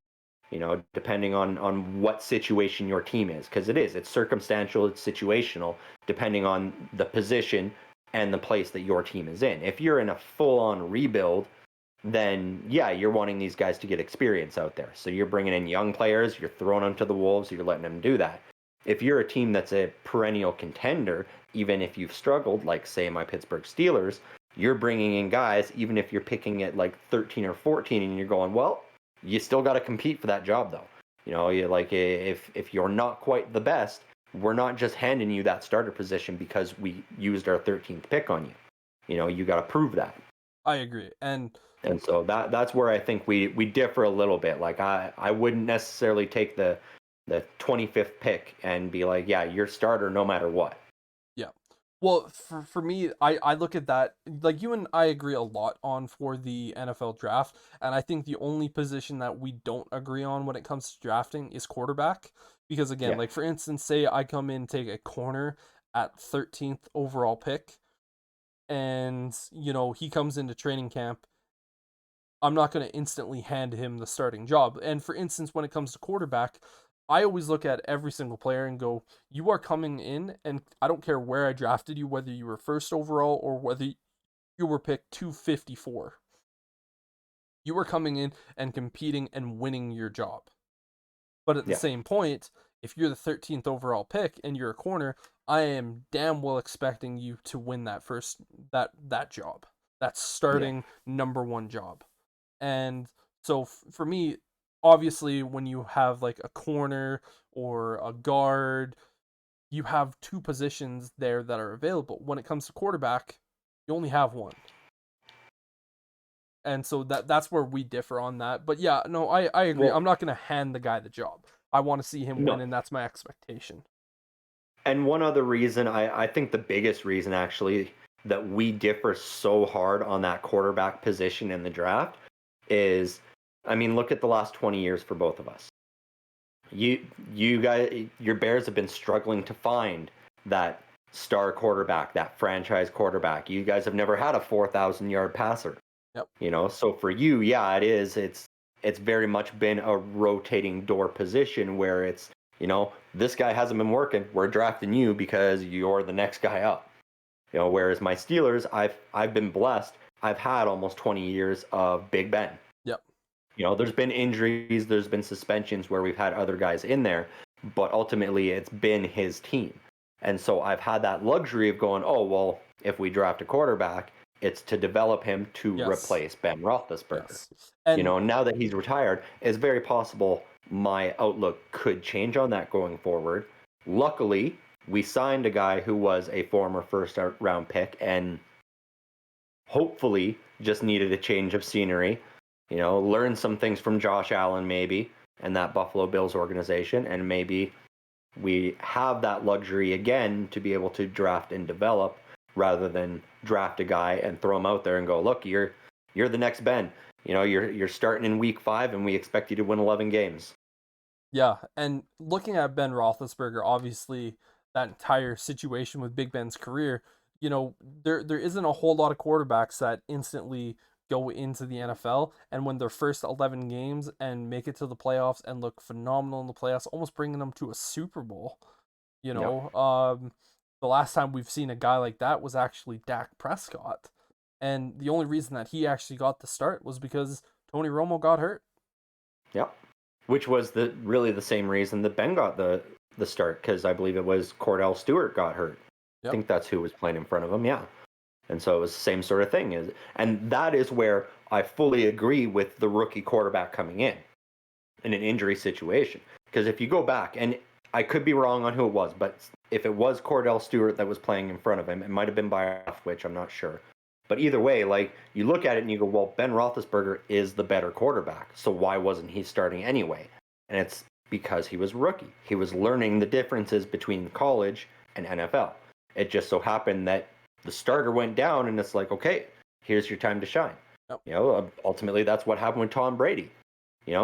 depending on what situation your team is. Because it's circumstantial, it's situational, depending on the position and the place that your team is in. If you're in a full-on rebuild, then yeah, you're wanting these guys to get experience out there. So you're bringing in young players, you're throwing them to the wolves, you're letting them do that. If you're a team that's a perennial contender, even if you've struggled, like say my Pittsburgh Steelers, you're bringing in guys, even if you're picking at like 13 or 14 and you're going, well, you still got to compete for that job though. You like if you're not quite the best, we're not just handing you that starter position because we used our 13th pick on you. You got to prove that. I agree. And so that's where I think we differ a little bit. Like I wouldn't necessarily take the 25th pick and be like, yeah, you're starter no matter what. Yeah. Well, for me, I look at that like you and I agree a lot on for the NFL draft, and I think the only position that we don't agree on when it comes to drafting is quarterback. Because again, Yeah. like for instance, say I come in take a corner at 13th overall pick, and he comes into training camp I'm not going to instantly hand him the starting job. And for instance, when it comes to quarterback, I always look at every single player and go, you are coming in, and I don't care where I drafted you, whether you were first overall or whether you were picked 254. You are coming in and competing and winning your job. But at the Yeah. same point, if you're the 13th overall pick and you're a corner, I am damn well expecting you to win that job. That Yeah. starting number one job. And so for me, obviously, when you have like a corner or a guard, you have two positions there that are available. When it comes to quarterback, you only have one. And so that's where we differ on that. But yeah, no, I agree. Well, I'm not going to hand the guy the job. I want to see him win, no. and that's my expectation. And one other reason, I think the biggest reason actually that we differ so hard on that quarterback position in the draft is, I mean, look at the last 20 years for both of us. You you guys, your Bears have been struggling to find that star quarterback, that franchise quarterback. You guys have never had a 4,000-yard passer. Yep. So for you, yeah, it is. It's very much been a rotating door position where it's, this guy hasn't been working. We're drafting you because you're the next guy up. Whereas my Steelers, I've been blessed. I've had almost 20 years of Big Ben. Yep. There's been injuries, there's been suspensions where we've had other guys in there, but ultimately it's been his team. And so I've had that luxury of going, oh, well, if we draft a quarterback, it's to develop him to Yes. replace Ben Roethlisberger. Yes. And Now that he's retired, it's very possible my outlook could change on that going forward. Luckily, we signed a guy who was a former first round pick and hopefully just needed a change of scenery, learn some things from Josh Allen maybe and that Buffalo Bills organization, and maybe we have that luxury again to be able to draft and develop rather than draft a guy and throw him out there and go, look, you're the next Ben. You're starting in week 5 and we expect you to win 11 games. yeah, and looking at Ben Roethlisberger, obviously that entire situation with Big Ben's career, there isn't a whole lot of quarterbacks that instantly go into the NFL and win their first 11 games and make it to the playoffs and look phenomenal in the playoffs, almost bringing them to a Super Bowl. You Yep. know, the last time we've seen a guy like that was actually Dak Prescott, and the only reason that he actually got the start was because Tony Romo got hurt. Yep. Which was really the same reason that Ben got the start, because I believe it was Cordell Stewart got hurt. I Yep. think that's who was playing in front of him. Yeah. And so it was the same sort of thing. And that is where I fully agree with the rookie quarterback coming in an injury situation. Because if you go back, and I could be wrong on who it was, but if it was Cordell Stewart that was playing in front of him, it might have been by which I'm not sure. But either way, like, you look at it and you go, well, Ben Roethlisberger is the better quarterback. So why wasn't he starting anyway? And it's because he was rookie. He was learning the differences between college and NFL. It just so happened that the starter went down, and it's like, okay, here's your time to shine. Yep. Ultimately, that's what happened with Tom Brady. He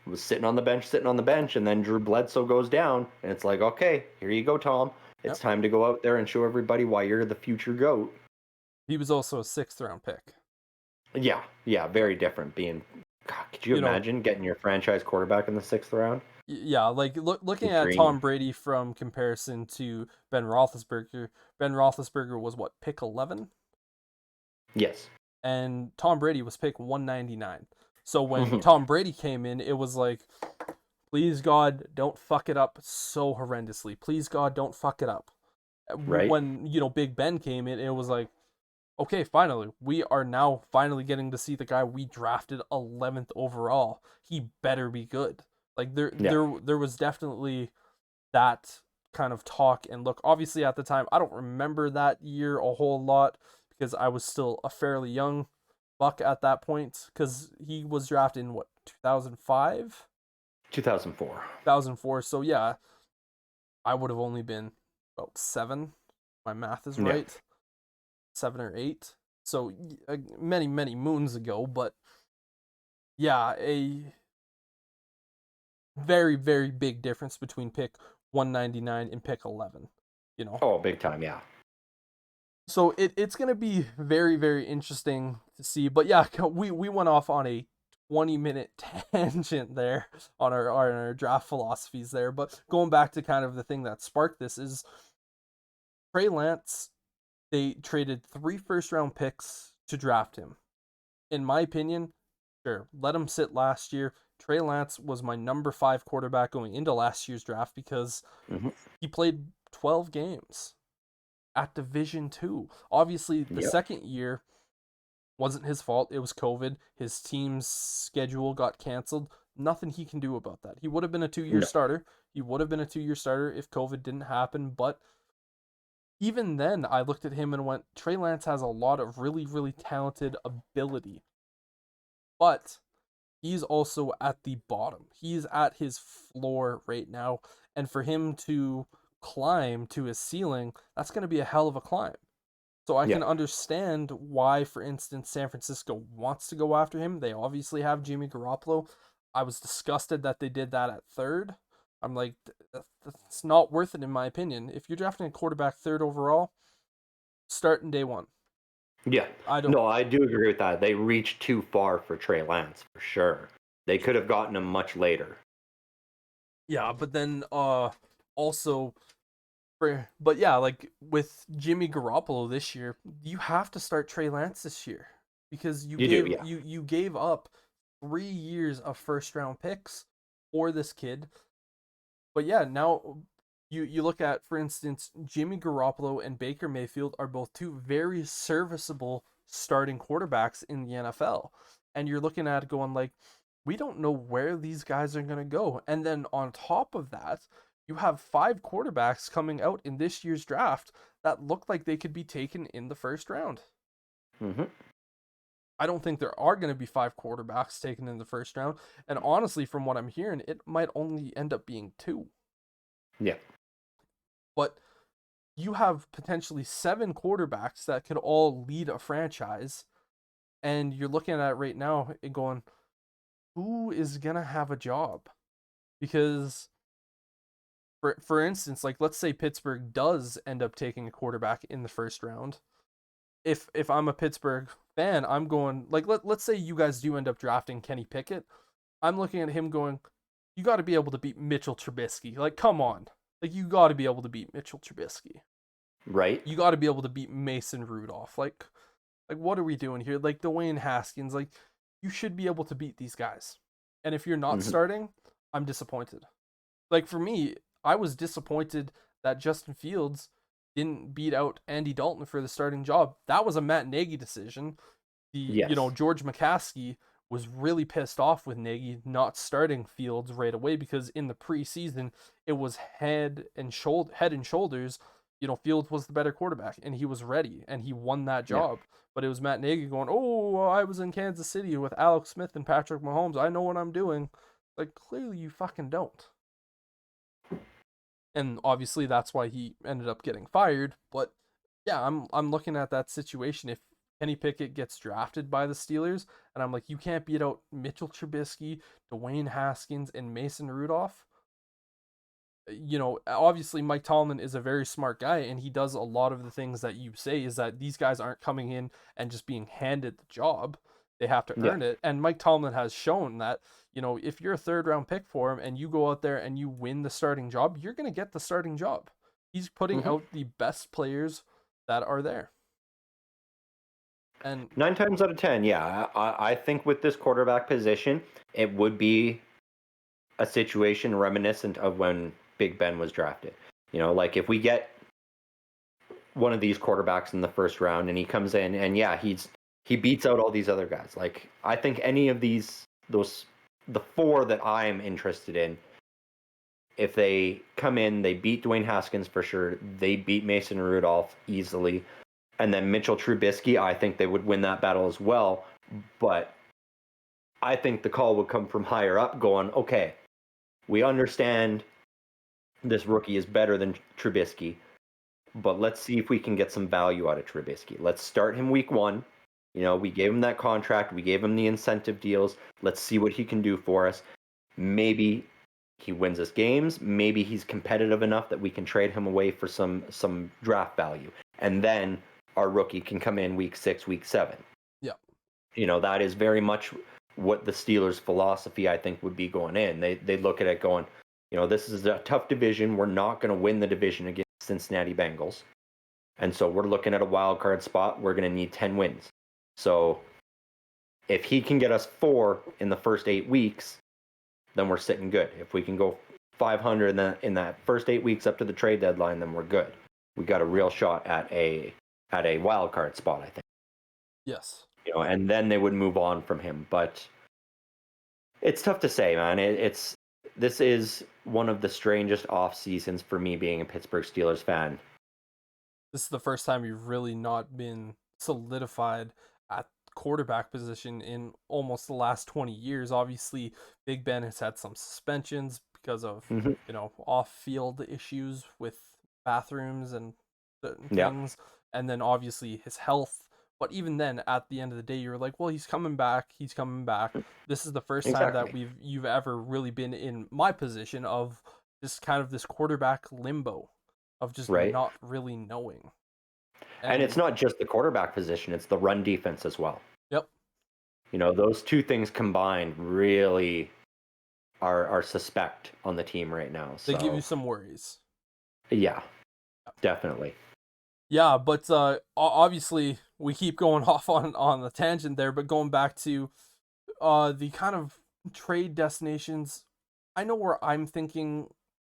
was sitting on the bench, and then Drew Bledsoe goes down, and it's like, okay, here you go, Tom. It's Yep. time to go out there and show everybody why you're the future GOAT. He was also a 6th round pick. Yeah, very different. God, could you You know, imagine getting your franchise quarterback in the 6th round? yeah, like looking at Dream. Tom Brady from comparison to Ben Roethlisberger, Ben Roethlisberger was what, pick 11, Yes. and Tom Brady was pick 199. So when Mhm. Tom Brady came in, it was like, please God, don't fuck it up so horrendously. Please God, don't fuck it up. Right? When Big Ben came in, it was like, okay, finally, we are now finally getting to see the guy we drafted 11th overall. He better be good. Like Yeah. there was definitely that kind of talk and look. Obviously, at the time, I don't remember that year a whole lot because I was still a fairly young buck at that point. Because he was drafted in what, 2005, 2004. 2004. So yeah, I would have only been about 7. My math is Yeah. right, 7 or 8. So many many moons ago, but yeah, a very very big difference between pick 199 and pick 11. Oh, big time. Yeah. So it's gonna be very, very interesting to see. But yeah, we went off on a 20-minute tangent there on our draft philosophies there. But going back to kind of the thing that sparked this is Trey Lance. They traded 3 first-round picks to draft him. In my opinion, sure, let him sit last year. Trey Lance was my number 5 quarterback going into last year's draft because Hmm. he played 12 games at Division 2. Obviously, the Yep. second year wasn't his fault. It was COVID. His team's schedule got canceled. Nothing he can do about that. He would have been a 2-year No. starter. He would have been a 2-year starter if COVID didn't happen. But even then, I looked at him and went, Trey Lance has a lot of really, really talented ability. But he's also at the bottom. He's at his floor right now. And for him to climb to his ceiling, that's going to be a hell of a climb. So I Yeah. can understand why, for instance, San Francisco wants to go after him. They obviously have Jimmy Garoppolo. I was disgusted that they did that at third. I'm like, that's not worth it in my opinion. If you're drafting a quarterback third overall, start in day one. Yeah. I don't. No, I do agree with that. They reached too far for Trey Lance for sure. They could have gotten him much later. Yeah, but then also but yeah, like with Jimmy Garoppolo this year, you have to start Trey Lance this year because you You do, gave yeah. you gave up 3 years of first-round picks for this kid. But yeah, now you look at, for instance, Jimmy Garoppolo and Baker Mayfield are both two very serviceable starting quarterbacks in the NFL. And you're looking at it going like, we don't know where these guys are going to go. And then on top of that, you have 5 quarterbacks coming out in this year's draft that look like they could be taken in the first round. Hmm. I don't think there are going to be 5 quarterbacks taken in the first round. And honestly, from what I'm hearing, it might only end up being 2. Yeah. But you have potentially 7 quarterbacks that could all lead a franchise. And you're looking at it right now and going, who is going to have a job? Because for instance, like let's say Pittsburgh does end up taking a quarterback in the first round. If I'm a Pittsburgh fan, I'm going like let's say you guys do end up drafting Kenny Pickett. I'm looking at him going, you got to be able to beat Mitchell Trubisky. Like come on. Like you got to be able to beat Mitchell Trubisky. Right. You got to be able to beat Mason Rudolph. Like what are we doing here? Like Dwayne Haskins, like you should be able to beat these guys. And if you're not Hmm. starting, I'm disappointed. Like for me, I was disappointed that Justin Fields didn't beat out Andy Dalton for the starting job. That was a Matt Nagy decision. Yes. George McCaskey was really pissed off with Nagy not starting Fields right away because in the preseason it was head and shoulders. Fields was the better quarterback and he was ready and he won that Yeah. job. But it was Matt Nagy going, "Oh, I was in Kansas City with Alex Smith and Patrick Mahomes. I know what I'm doing." Like clearly you fucking don't. And obviously that's why he ended up getting fired. But yeah, I'm looking at that situation. If Kenny Pickett gets drafted by the Steelers, and I'm like, you can't beat out Mitchell Trubisky, Dwayne Haskins, and Mason Rudolph. Obviously Mike Tomlin is a very smart guy, and he does a lot of the things that you say. Is that these guys aren't coming in and just being handed the job; they have to Yeah. earn it. And Mike Tomlin has shown that if you're a third-round pick for him and you go out there and you win the starting job, you're gonna get the starting job. He's putting Hmm. out the best players that are there. And 9 times out of 10, yeah. I think with this quarterback position, it would be a situation reminiscent of when Big Ben was drafted. Like if we get one of these quarterbacks in the first round and he comes in and yeah, he beats out all these other guys. Like I think any of the 4 that I'm interested in, if they come in, they beat Dwayne Haskins for sure. They beat Mason Rudolph easily. And then Mitchell Trubisky, I think they would win that battle as well. But I think the call would come from higher up going, okay, we understand this rookie is better than Trubisky, but let's see if we can get some value out of Trubisky. Let's start him week 1. We gave him that contract. We gave him the incentive deals. Let's see what he can do for us. Maybe he wins us games. Maybe he's competitive enough that we can trade him away for some draft value. And then our rookie can come in week 6, week 7. Yeah. That is very much what the Steelers' philosophy, I think, would be going in. They look at it going, this is a tough division. We're not going to win the division against Cincinnati Bengals. And so we're looking at a wild card spot. We're going to need 10 wins. So if he can get us 4 in the first 8 weeks, then we're sitting good. If we can go 500 in that first 8 weeks up to the trade deadline, then we're good. We got a real shot at a wild card spot, I think. Yes. And then they would move on from him. But it's tough to say, man. This is one of the strangest off seasons for me being a Pittsburgh Steelers fan. This is the first time you've really not been solidified at quarterback position in almost the last 20 years. Obviously, Big Ben has had some suspensions because of, off-field issues with bathrooms and certain things. And then obviously his health. But even then, at the end of the day, you're like, well, he's coming back. He's coming back. This is the first time that you've ever really been in my position of just kind of this quarterback limbo of just not really knowing. And it's not just the quarterback position, it's the run defense as well. Yep. Those two things combined really are suspect on the team right now. So. They give you some worries. Yeah, definitely. Yeah, but obviously we keep going off on the tangent there, but going back to the kind of trade destinations, I know where I'm thinking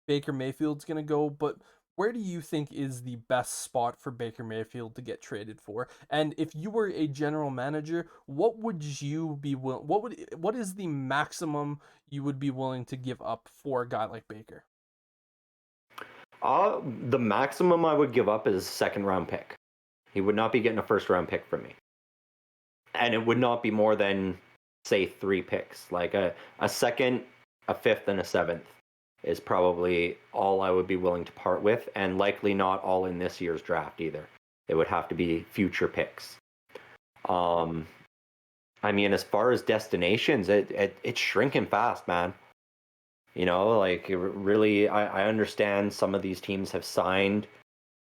Baker Mayfield's going to go, but where do you think is the best spot for Baker Mayfield to get traded for? And if you were a general manager, what would you be what is the maximum you would be willing to give up for a guy like Baker? The maximum I would give up is a second-round pick. He would not be getting a first-round pick from me. And it would not be more than, say, 3 picks. Like a second, a fifth, and a seventh is probably all I would be willing to part with, and likely not all in this year's draft either. It would have to be future picks. As far as destinations, it's shrinking fast, man. Really, I understand some of these teams have signed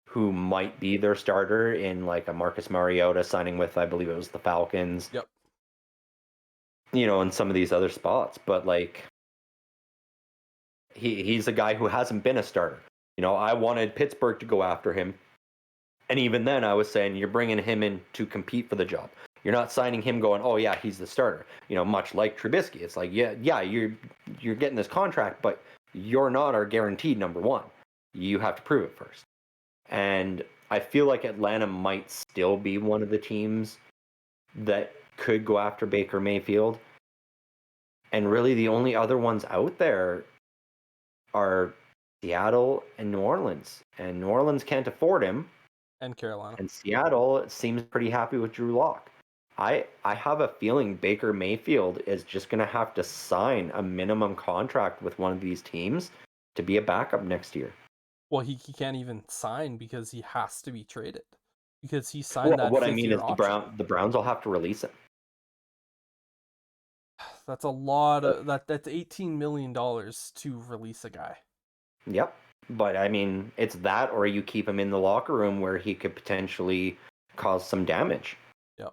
who might be their starter in like a Marcus Mariota signing with, I believe it was the Falcons. Yep. And some of these other spots, but like he's a guy who hasn't been a starter. I wanted Pittsburgh to go after him. And even then I was saying you're bringing him in to compete for the job. You're not signing him going, oh yeah, he's the starter. Much like Trubisky. It's like, yeah, you're getting this contract, but you're not our guaranteed number one. You have to prove it first. And I feel like Atlanta might still be one of the teams that could go after Baker Mayfield. And really the only other ones out there are Seattle and New Orleans. And New Orleans can't afford him. And Carolina. And Seattle seems pretty happy with Drew Lock. I have a feeling Baker Mayfield is just going to have to sign a minimum contract with one of these teams to be a backup next year. Well, he can't even sign because he has to be traded. Because he signed that. What I mean is option. the Browns will have to release him. That's a lot of that's $18 million to release a guy. Yep. But it's that, or you keep him in the locker room where he could potentially cause some damage. Yeah.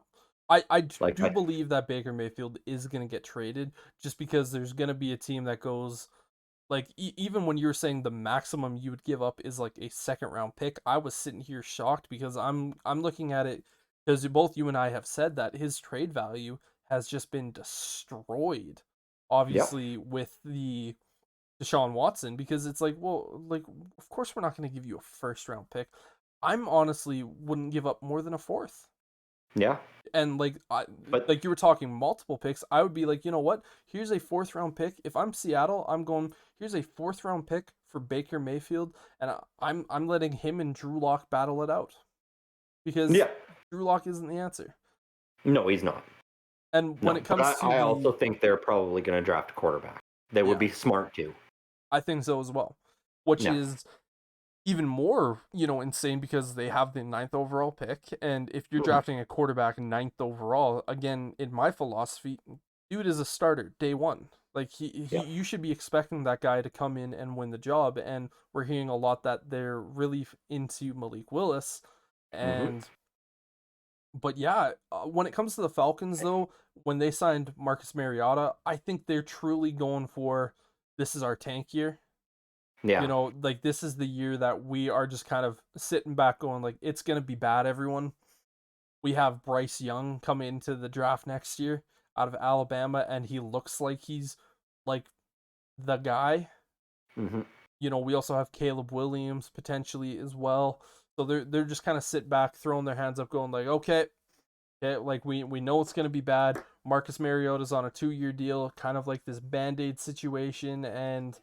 I do believe that Baker Mayfield is going to get traded just because there's going to be a team that goes like even when you were saying the maximum you would give up is like a second round pick, I was sitting here shocked because I'm looking at it because both you and I have said that his trade value has just been destroyed, obviously, with the Deshaun Watson, because it's like, well, like, of course we're not going to give you a first round pick. I'm honestly wouldn't give up more than a fourth. Yeah. And like you were talking multiple picks, I would be like, you know what? Here's a 4th round pick. If I'm Seattle, I'm going, here's a 4th round pick for Baker Mayfield, and I'm letting him and Drew Lock battle it out. Because Drew Lock isn't the answer. No, he's not. And when it comes to I also think they're probably going to draft a quarterback. They would be smart too. I think so as well. Which is even more, insane because they have the 9th overall pick. And if you're drafting a quarterback 9th overall, again, in my philosophy, dude is a starter day one. Like you should be expecting that guy to come in and win the job. And we're hearing a lot that they're really into Malik Willis. And But yeah, when it comes to the Falcons, though, when they signed Marcus Mariota, I think they're truly going for this is our tank year. Yeah. Like this is the year that we are just kind of sitting back going like it's gonna be bad, everyone. We have Bryce Young coming into the draft next year out of Alabama, and he looks like he's like the guy. Hmm. We also have Caleb Williams potentially as well. So they're just kind of sit back, throwing their hands up, going like, okay, okay, like we know it's gonna be bad. Marcus Mariota's on a 2-year deal, kind of like this band-aid situation, and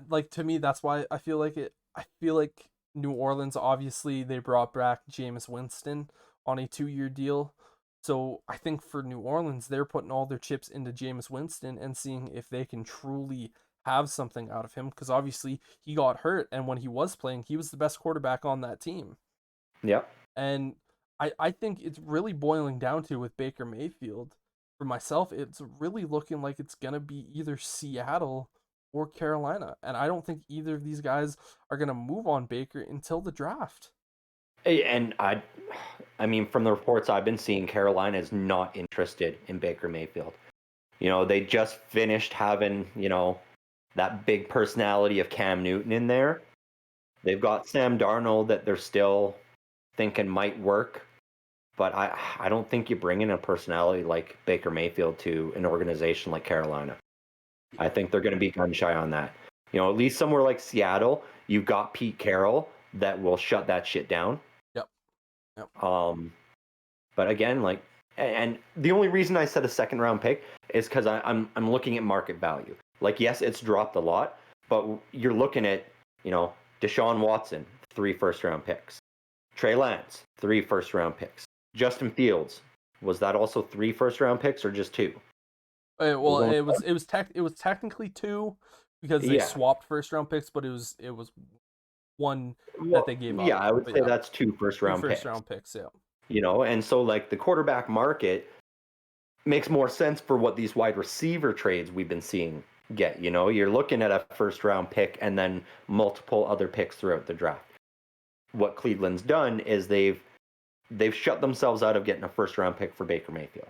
like to me, that's why I feel like it. I feel like New Orleans, obviously, they brought back Jameis Winston on a 2-year deal. So I think for New Orleans, they're putting all their chips into Jameis Winston and seeing if they can truly have something out of him. Because obviously he got hurt, and when he was playing, he was the best quarterback on that team. Yep. And I think it's really boiling down to with Baker Mayfield. For myself, it's really looking like it's gonna be either Seattle or Carolina. And I don't think either of these guys are gonna move on Baker until the draft. And I mean, from the reports I've been seeing, Carolina is not interested in Baker Mayfield. They just finished having, that big personality of Cam Newton in there. They've got Sam Darnold that they're still thinking might work, but I don't think you bring in a personality like Baker Mayfield to an organization like Carolina. I think they're going to be gun shy on that. At least somewhere like Seattle, you've got Pete Carroll that will shut that shit down. Yep. Yep. But again, like, and the only reason I said a second round pick is because I'm looking at market value. Like, yes, it's dropped a lot, but you're looking at, Deshaun Watson, 3 first round picks. Trey Lance, 3 first round picks. Justin Fields, was that also 3 first round picks or just 2? Well, it was technically 2 because they Yeah. swapped first round picks, but it was 1 that they Well, gave yeah, up. I would But say yeah, that's 2 first two round first picks. round picks. Yeah. And so like the quarterback market makes more sense for what these wide receiver trades we've been seeing get. You're looking at a first round pick and then multiple other picks throughout the draft. What Cleveland's done is they've shut themselves out of getting a first round pick for Baker Mayfield.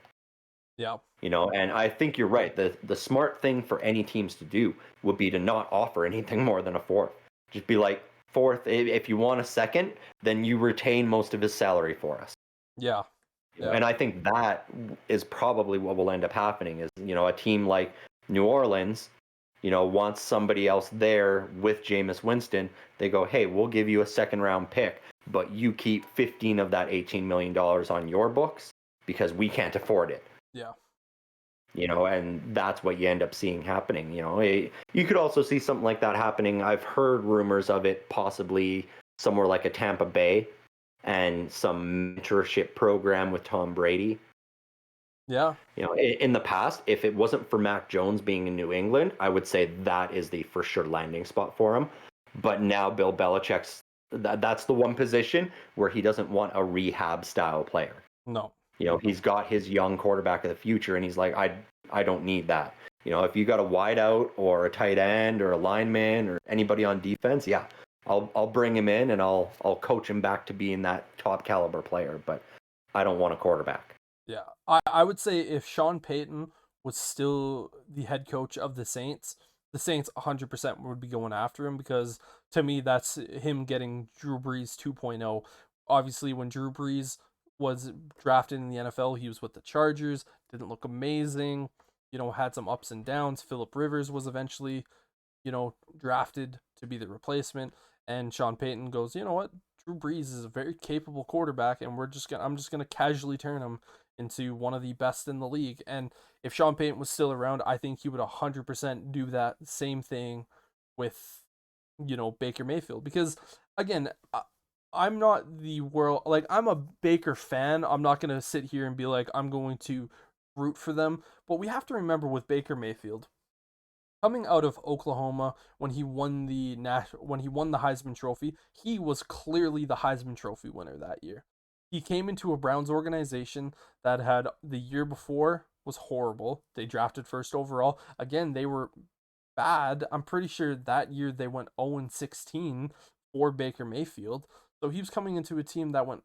Yeah. And I think you're right. The smart thing for any teams to do would be to not offer anything more than a fourth. Just be like, fourth, if you want a second, then you retain most of his salary for us. Yeah. Yeah. And I think that is probably what will end up happening is, a team like New Orleans, wants somebody else there with Jameis Winston. They go, hey, we'll give you a second round pick, but you keep 15 of that $18 million on your books because we can't afford it. Yeah. And that's what you end up seeing happening. You could also see something like that happening. I've heard rumors of it possibly somewhere like a Tampa Bay and some mentorship program with Tom Brady. Yeah. In the past, if it wasn't for Mac Jones being in New England, I would say that is the for sure landing spot for him. But now Bill Belichick's that's the one position where he doesn't want a rehab style player. No. He's got his young quarterback of the future, and he's like, I don't need that. If you got a wideout or a tight end or a lineman or anybody on defense, yeah, I'll bring him in and I'll coach him back to being that top caliber player. But I don't want a quarterback. Yeah. I would say if Sean Payton was still the head coach of the Saints 100% would be going after him because to me that's him getting Drew Brees 2.0. Obviously, when Drew Brees was drafted in the NFL, he was with the Chargers, didn't look amazing, had some ups and downs. Philip Rivers was eventually, drafted to be the replacement, and Sean Payton goes, you know what? Drew Brees is a very capable quarterback, and I'm just gonna casually turn him into one of the best in the league. And if Sean Payton was still around, I think he would 100% do that same thing with, Baker Mayfield. Because again, I'm not the world, like, I'm a Baker fan. I'm not going to sit here and be like, I'm going to root for them. But we have to remember with Baker Mayfield, coming out of Oklahoma when he won the Heisman Trophy, he was clearly the Heisman Trophy winner that year. He came into a Browns organization that had the year before was horrible. They drafted first overall. Again, they were bad. I'm pretty sure that year they went 0-16 for Baker Mayfield. So he was coming into a team that went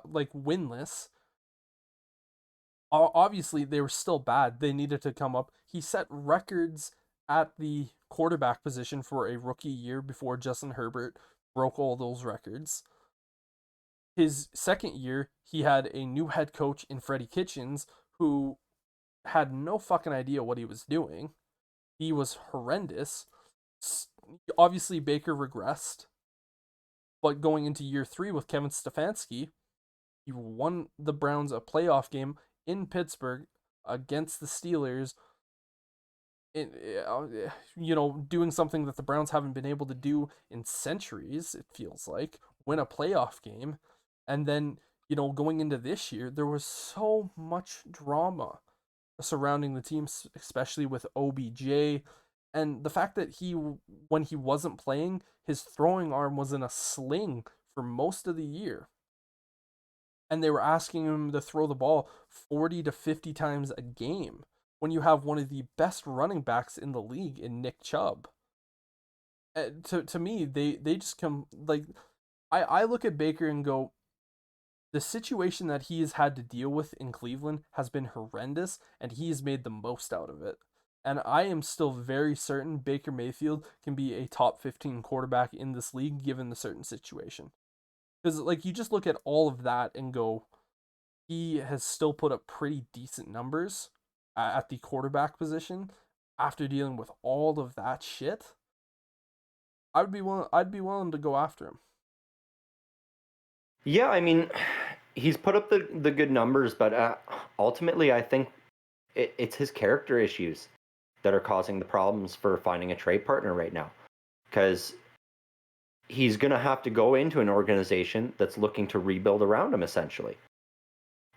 like winless. Obviously, they were still bad. They needed to come up. He set records at the quarterback position for a rookie year before Justin Herbert broke all those records. His second year, he had a new head coach in Freddie Kitchens who had no fucking idea what he was doing. He was horrendous. Obviously, Baker regressed, but going into year three with Kevin Stefanski, he won the Browns a playoff game in Pittsburgh against the Steelers. In, doing something that the Browns haven't been able to do in centuries, it feels like, win a playoff game. And then, going into this year, there was so much drama surrounding the team, especially with OBJ. And the fact that when he wasn't playing, his throwing arm was in a sling for most of the year. And they were asking him to throw the ball 40 to 50 times a game when you have one of the best running backs in the league in Nick Chubb. To me, they just come like I look at Baker and go, the situation that he has had to deal with in Cleveland has been horrendous, and he has made the most out of it. And I am still very certain Baker Mayfield can be a top 15 quarterback in this league given the certain situation. Because, like, you just look at all of that and go, he has still put up pretty decent numbers at the quarterback position after dealing with all of that shit. I'd be willing to go after him. Yeah, I mean, he's put up the good numbers, but ultimately, I think it's his character issues that are causing the problems for finding a trade partner right now. Because he's going to have to go into an organization that's looking to rebuild around him, essentially.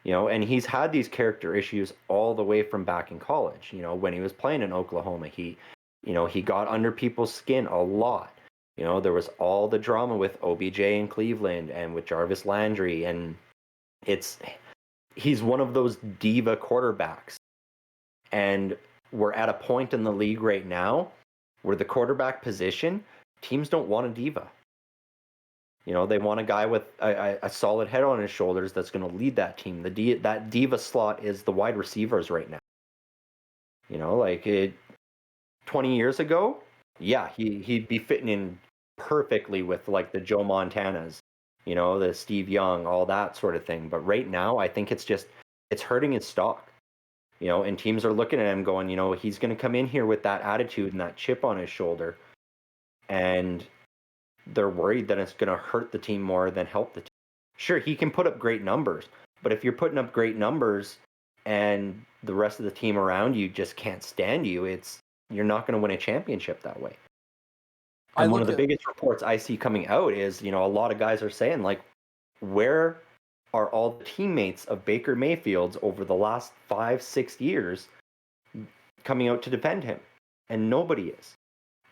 And he's had these character issues all the way from back in college. When he was playing in Oklahoma, he got under people's skin a lot. There was all the drama with OBJ in Cleveland and with Jarvis Landry, and he's one of those diva quarterbacks. And we're at a point in the league right now where the quarterback position, teams don't want a diva. They want a guy with a solid head on his shoulders that's going to lead that team. That diva slot is the wide receivers right now. 20 years ago, yeah, he'd be fitting in perfectly with like the Joe Montanas, the Steve Young, all that sort of thing. But right now, I think it's hurting his stock. And teams are looking at him going, he's going to come in here with that attitude and that chip on his shoulder, and they're worried that it's going to hurt the team more than help the team. Sure, he can put up great numbers, but if you're putting up great numbers and the rest of the team around you just can't stand you, you're not going to win a championship that way. And one of the biggest reports I see coming out is, a lot of guys are saying, like, where are all the teammates of Baker Mayfield's over the last 5-6 years coming out to defend him? And nobody is.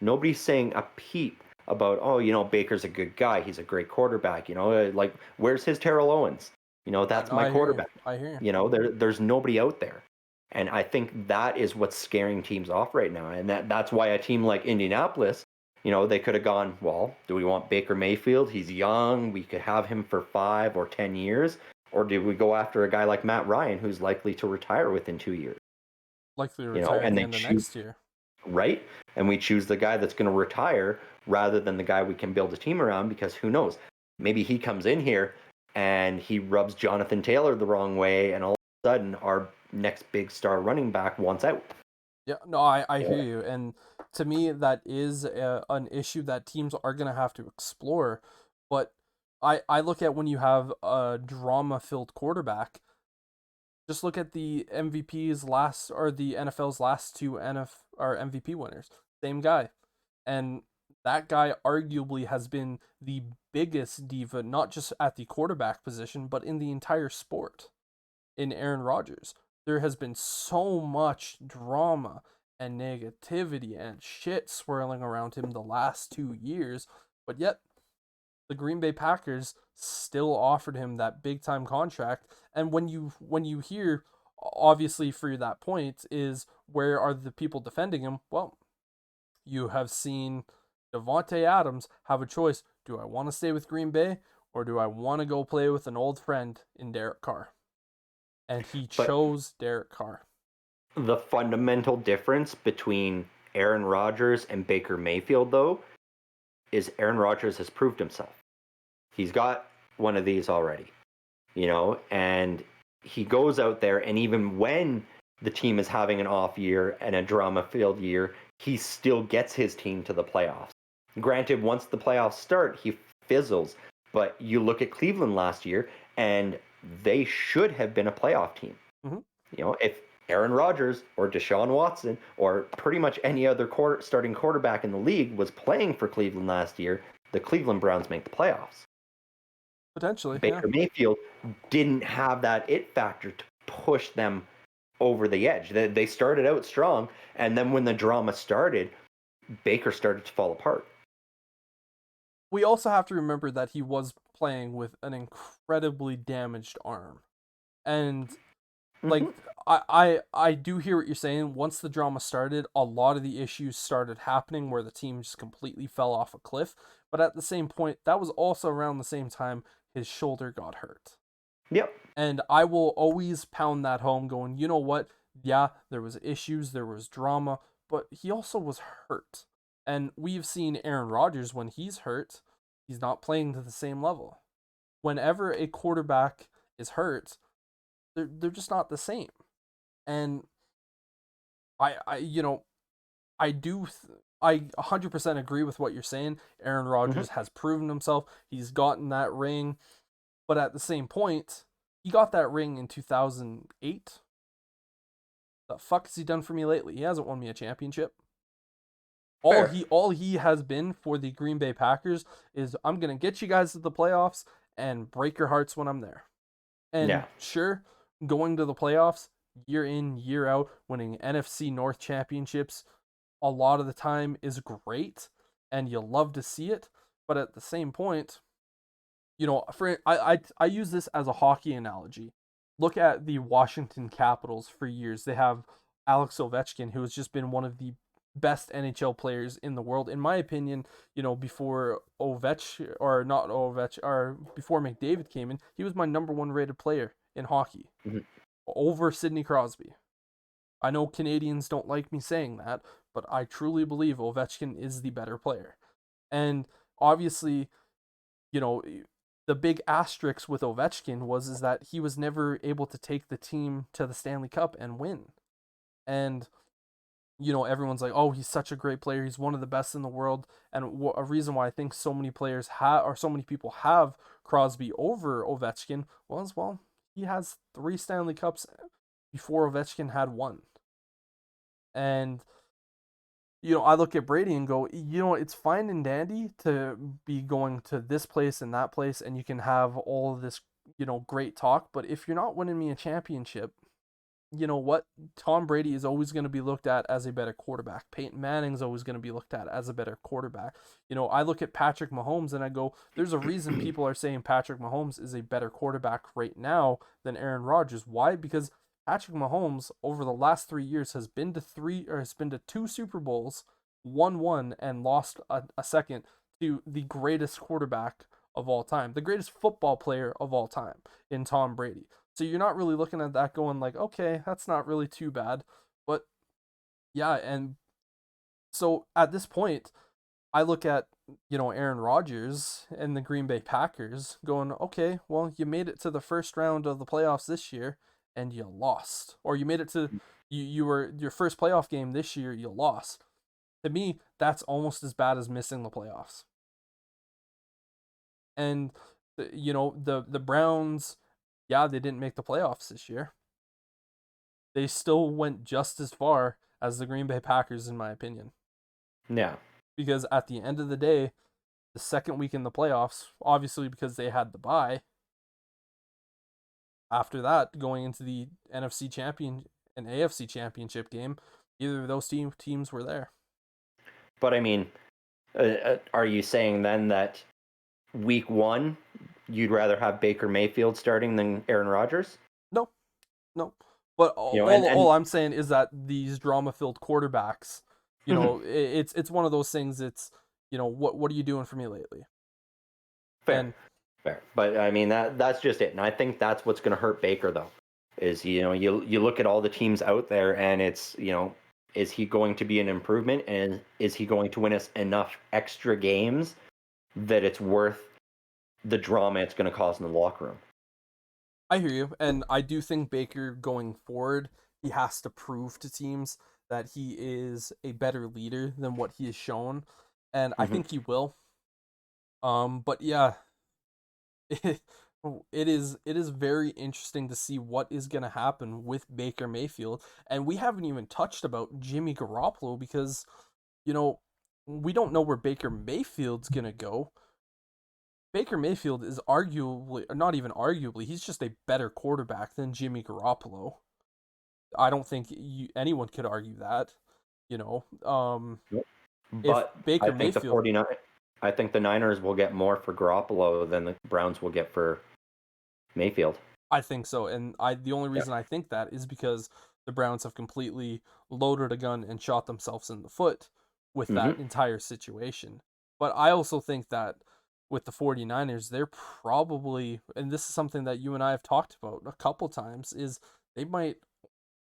Nobody's saying a peep about, Baker's a good guy. He's a great quarterback. Like, where's his Terrell Owens? That's my quarterback. I hear you. There's nobody out there. And I think that is what's scaring teams off right now. And that's why a team like Indianapolis, they could have gone, well, do we want Baker Mayfield? He's young. We could have him for 5 or 10 years. Or do we go after a guy like Matt Ryan, who's likely to retire within 2 years? Likely to retire at the end of next year. Right? And we choose the guy that's going to retire rather than the guy we can build a team around, because who knows? Maybe he comes in here and he rubs Jonathan Taylor the wrong way, and all of a sudden our next big star running back wants out. Yeah, no, I hear you. And to me, that is an issue that teams are going to have to explore. But I look at when you have a drama-filled quarterback, just look at the the NFL's last two MVP winners. Same guy. And that guy arguably has been the biggest diva, not just at the quarterback position, but in the entire sport, in Aaron Rodgers. There has been so much drama and negativity and shit swirling around him the last 2 years, but yet the Green Bay Packers still offered him that big time contract. And when you hear, obviously for that point, is where are the people defending him? Well, you have seen Devontae Adams have a choice. Do I want to stay with Green Bay, or do I want to go play with an old friend in Derek Carr? And he But chose Derek Carr. the fundamental difference between Aaron Rodgers and Baker Mayfield, though, is Aaron Rodgers has proved himself. He's got one of these already, and he goes out there, and even when the team is having an off year and a drama-filled year, he still gets his team to the playoffs. Granted, once the playoffs start, he fizzles. But you look at Cleveland last year, and they should have been a playoff team. Mm-hmm. If Aaron Rodgers or Deshaun Watson or pretty much any other starting quarterback in the league was playing for Cleveland last year, the Cleveland Browns make the playoffs. Potentially, Baker Mayfield didn't have that it factor to push them over the edge. They started out strong, and then when the drama started, Baker started to fall apart. We also have to remember that he was playing with an incredibly damaged arm. And like I do hear what you're saying. Once the drama started, a lot of the issues started happening where the team just completely fell off a cliff. But at the same point, that was also around the same time his shoulder got hurt. Yep. And I will always pound that home going, you know what? Yeah, there was issues, there was drama, but he also was hurt. And we've seen Aaron Rodgers when he's hurt, he's not playing to the same level. Whenever a quarterback is hurt, they're just not the same. And I do I 100% agree with what you're saying. Aaron Rodgers has proven himself. He's gotten that ring, but at the same point, he got that ring in 2008. The fuck has he done for me lately? He hasn't won me a championship. All he has been for the Green Bay Packers is I'm gonna get you guys to the playoffs and break your hearts when I'm there. And sure, going to the playoffs year in, year out, winning NFC North championships a lot of the time is great and you love to see it, but at the same point, I use this as a hockey analogy. Look at the Washington Capitals for years. They have Alex Ovechkin, who has just been one of the best NHL players in the world, in my opinion. Before before McDavid came in, he was my number one rated player in hockey over Sidney Crosby. I know Canadians don't like me saying that, but I truly believe Ovechkin is the better player. And obviously, the big asterisk with Ovechkin is that he was never able to take the team to the Stanley Cup and win. And everyone's like, "Oh, he's such a great player. He's one of the best in the world." And a reason why I think so many people have Crosby over Ovechkin was, well, he has 3 Stanley Cups before Ovechkin had 1. And I look at Brady and go, it's fine and dandy to be going to this place and that place, and you can have all of this, great talk. But if you're not winning me a championship, you know what? Tom Brady is always going to be looked at as a better quarterback. Peyton Manning's always going to be looked at as a better quarterback. I look at Patrick Mahomes and I go, there's a reason people are saying Patrick Mahomes is a better quarterback right now than Aaron Rodgers. Why? Because Patrick Mahomes over the last 3 years has been to 2 Super Bowls, won one and lost a second to the greatest quarterback of all time, the greatest football player of all time in Tom Brady. So you're not really looking at that going like, okay, that's not really too bad. But yeah, and so at this point, I look at, Aaron Rodgers and the Green Bay Packers going, okay, well, you made it to the first round of the playoffs this year and you lost. Or you made it to you were your first playoff game this year, you lost. To me, that's almost as bad as missing the playoffs. And the Browns, yeah, they didn't make the playoffs this year. They still went just as far as the Green Bay Packers, in my opinion. Yeah. Because at the end of the day, the second week in the playoffs, obviously because they had the bye, after that, going into the NFC champion and AFC championship game, either of those teams were there. But I mean, are you saying then that week 1, you'd rather have Baker Mayfield starting than Aaron Rodgers? No. But all I'm saying is that these drama-filled quarterbacks, it's one of those things. It's what are you doing for me lately? Fair. Fair. But I mean that's just it. And I think that's what's going to hurt Baker though. Is you look at all the teams out there and it's, is he going to be an improvement and is he going to win us enough extra games that it's worth the drama it's going to cause in the locker room? I hear you, and I do think Baker going forward, he has to prove to teams that he is a better leader than what he has shown, and I Hmm. think he will. But yeah, it, it is very interesting to see what is going to happen with Baker Mayfield, and we haven't even touched about Jimmy Garoppolo because you know we don't know where Baker Mayfield's going to go. Baker Mayfield is arguably, or not even arguably, he's just a better quarterback than Jimmy Garoppolo. I don't think anyone could argue that. You know, Yep. if But I Baker think Mayfield, I think the Niners will get more for Garoppolo than the Browns will get for Mayfield. I think so, and the only Yeah. reason I think that is because the Browns have completely loaded a gun and shot themselves in the foot with that Hmm. entire situation. But I also think that with the 49ers, they're probably, and this is something that you and I have talked about a couple times, is they might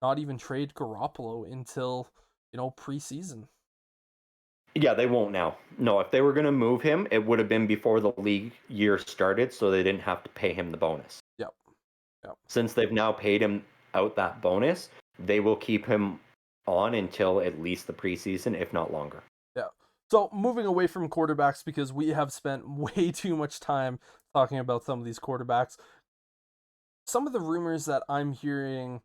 not even trade Garoppolo until, preseason. Yeah, they won't now. No, if they were going to move him, it would have been before the league year started, so they didn't have to pay him the bonus. Yep. Yep. Since they've now paid him out that bonus, they will keep him on until at least the preseason, if not longer. Yeah. So moving away from quarterbacks because we have spent way too much time talking about some of these quarterbacks. Some of the rumors that I'm hearing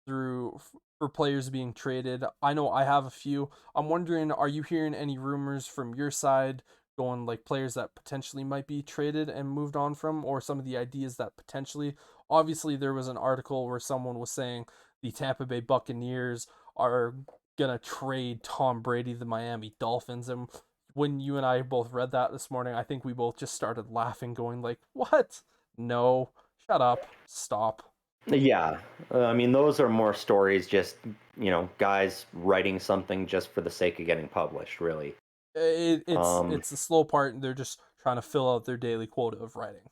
through for players being traded, I know I have a few. I'm wondering, are you hearing any rumors from your side going like players that potentially might be traded and moved on from, or some of the ideas that potentially? Obviously, there was an article where someone was saying the Tampa Bay Buccaneers are gonna trade Tom Brady to the Miami Dolphins, and when you and I both read that this morning, I think we both just started laughing, going like, "What? No, shut up, stop." Yeah, I mean, those are more stories, just, guys writing something just for the sake of getting published, really. It's Um, it's the slow part, and they're just trying to fill out their daily quota of writing.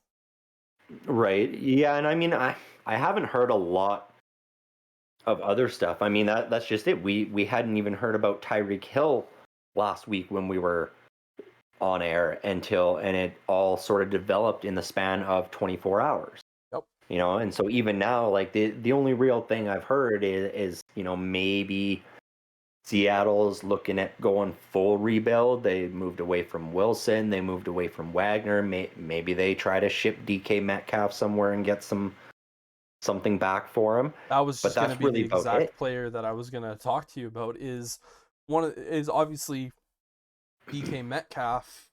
right. Yeah, and I mean, I haven't heard a lot of other stuff. I mean, that's just it. We hadn't even heard about Tyreek Hill last week when we were on air and it all sort of developed in the span of 24 hours. Yep. And so even now, like the only real thing I've heard is maybe Seattle's looking at going full rebuild. They moved away from Wilson, they moved away from Wagner. Maybe they try to ship DK Metcalf somewhere and get something back for him. That was But just gonna that's be the really about it. exact player that I was gonna talk to you about. Is obviously DK Metcalf.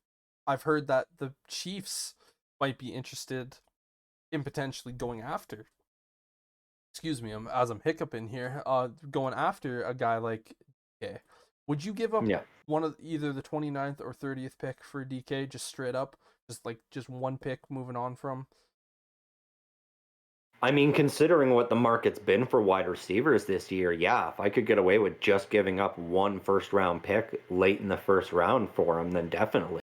I've heard that the Chiefs might be interested in potentially going after. Excuse me, as I'm hiccuping here. Going after a guy like DK. Would you give up Yeah. one of either the 29th or 30th pick for DK just straight up? Just one pick moving on from. I mean, considering what the market's been for wide receivers this year, yeah, if I could get away with just giving up one first round pick late in the first round for him, then definitely.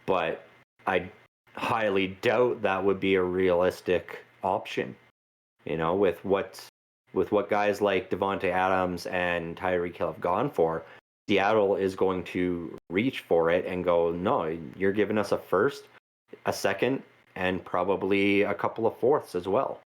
But I highly doubt that would be a realistic option. With what guys like Devonte Adams and Tyreek Hill have gone for, Seattle is going to reach for it and go, no, you're giving us a first, a second, and probably a couple of fourths as well.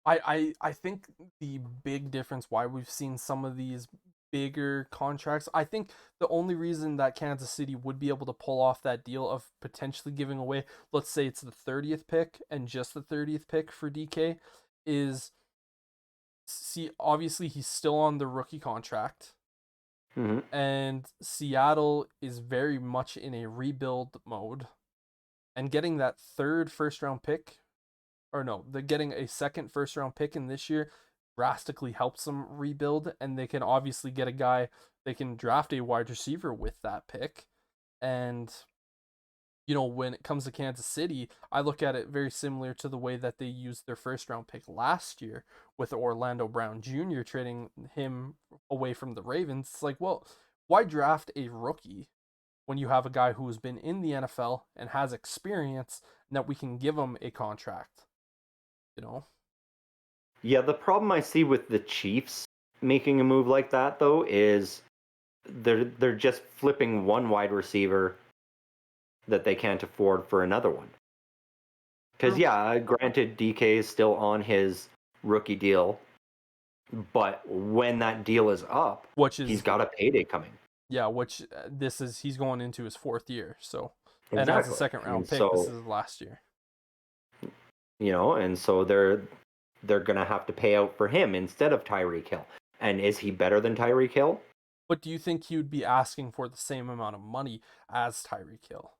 I think the big difference why we've seen some of these bigger contracts, I think the only reason that Kansas City would be able to pull off that deal of potentially giving away, let's say it's the 30th pick and just the 30th pick for DK, is see obviously he's still on the rookie contract, Hmm. and Seattle is very much in a rebuild mode, and getting that third first round pick, or no, they're getting a second first round pick in this year drastically helps them rebuild, and they can obviously get a guy, they can draft a wide receiver with that pick. And when it comes to Kansas City, I look at it very similar to the way that they used their first round pick last year with Orlando Brown Jr. trading him away from the Ravens. It's like, well, why draft a rookie? when you have a guy who's been in the NFL and has experience, and that we can give him a contract, you know? Yeah, the problem I see with the Chiefs making a move like that though is they're just flipping one wide receiver that they can't afford for another one. Because True. yeah, granted DK is still on his rookie deal, but when that deal is up, Which he's is, got a payday coming. yeah, which he's going into his 4th year. So, and as a Exactly. second And round pick, this so, is his last year. and so they're gonna have to pay out for him instead of Tyreek Hill. And is he better than Tyreek Hill? But do you think he would be asking for the same amount of money as Tyreek Hill?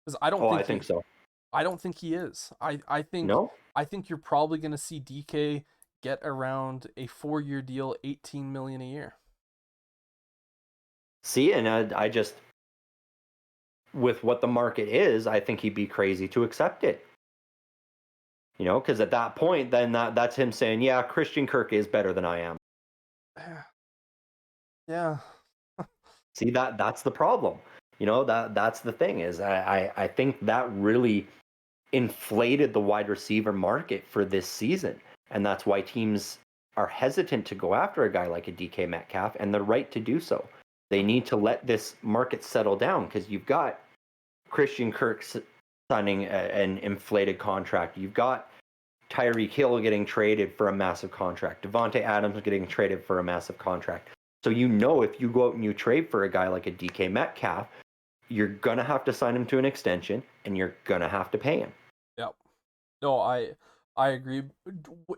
Because I don't Oh, think I think so. I don't think he is. No? I think you're probably going to see DK get around a 4-year deal, 18 million a year. See, and I just with what the market is, I think he'd be crazy to accept it. Because at that point, then that's him saying, "Yeah, Christian Kirk is better than I am." Yeah. See, that's the problem. That's the thing is I think that really inflated the wide receiver market for this season, and that's why teams are hesitant to go after a guy like a DK Metcalf, and they're right to do so. They need to let this market settle down because you've got Christian Kirk signing an inflated contract. You've got Tyreek Hill getting traded for a massive contract. Devontae Adams getting traded for a massive contract. So if you go out and you trade for a guy like a DK Metcalf, you're gonna have to sign him to an extension, and you're gonna have to pay him. Yep. No, I agree.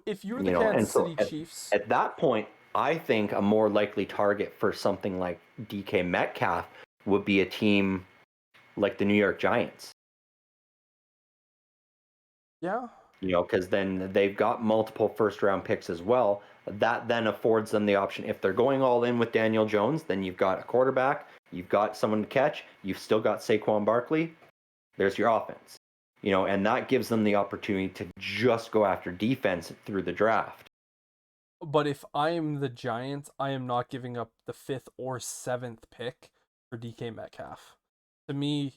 If you're the And Kansas so City Chiefs, at that point, I think a more likely target for something like DK Metcalf would be a team like the New York Giants. yeah, Because then they've got multiple first round picks as well. That then affords them the option. If they're going all in with Daniel Jones, then you've got a quarterback, you've got someone to catch, you've still got Saquon Barkley. There's your offense. And that gives them the opportunity to just go after defense through the draft. but if I am the Giants, I am not giving up the 5th or 7th pick for DK Metcalf. To me,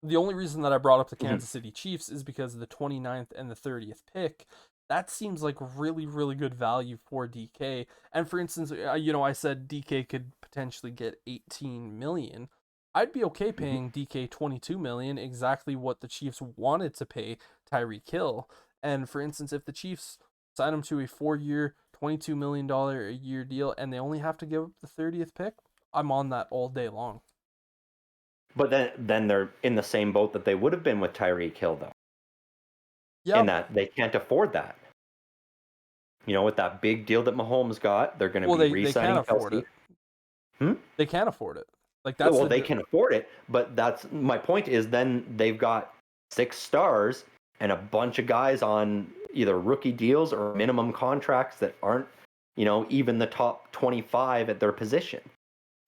the only reason that I brought up the Mhm. Kansas City Chiefs is because of the 29th and the 30th pick. That seems like really, really good value for DK. And for instance, I said DK could potentially get 18 million. I'd be okay Mhm. paying DK 22 million, exactly what the Chiefs wanted to pay Tyreek Hill. And for instance, if the Chiefs sign him to a 4-year, $22 million a year deal and they only have to give up the 30th pick, I'm on that all day long. But then they're in the same boat that they would have been with Tyreek Hill, though, Yeah, in that they can't afford that. With that big deal that Mahomes got, they're going to well, be they can't re-signing afford Kelsey. it. Hmm? They can't afford it. Like that's Well, the they can afford it, but that's my point is then they've got 6 stars and a bunch of guys on either rookie deals or minimum contracts that aren't, even the top 25 at their position.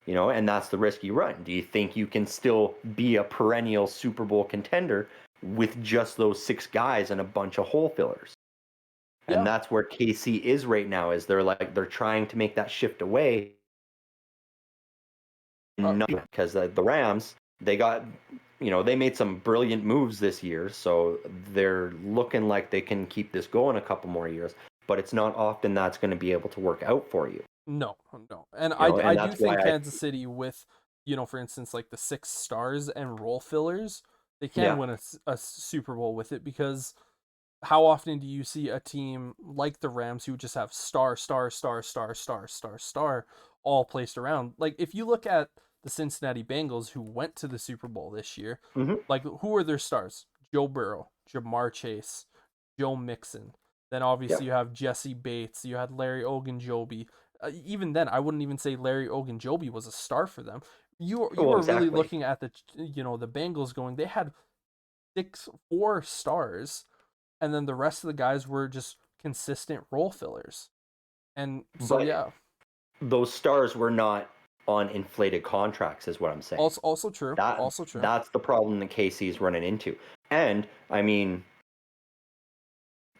And that's the risk you run. Do you think you can still be a perennial Super Bowl contender with just those 6 guys and a bunch of hole fillers? And yeah. that's where KC is right now, is they're trying to make that shift away. Uh, Because the Rams, they made some brilliant moves this year, so they're looking like they can keep this going a couple more years. But it's not often that's going to be able to work out for you. no, no. And And I do that's why think Kansas City with, for instance, like the 6 stars and role fillers, they can yeah. win a Super Bowl with it because how often do you see a team like the Rams who just have star, star, star, star, star, star, star all placed around? Like if you look at the Cincinnati Bengals who went to the Super Bowl this year, Hmm. like who are their stars? Joe Burrow, Jamar Chase, Joe Mixon. Then obviously Yep. you have Jesse Bates. You had Larry Ogunjobi. Even then, I wouldn't even say Larry Ogunjobi was a star for them. You Well, were really exactly. looking at the Bengals going. They had 4 stars, and then the rest of the guys were just consistent role fillers. And so But yeah, those stars were not on inflated contracts, is what I'm saying. also true, That also true. that's the problem that KC is running into. And I mean,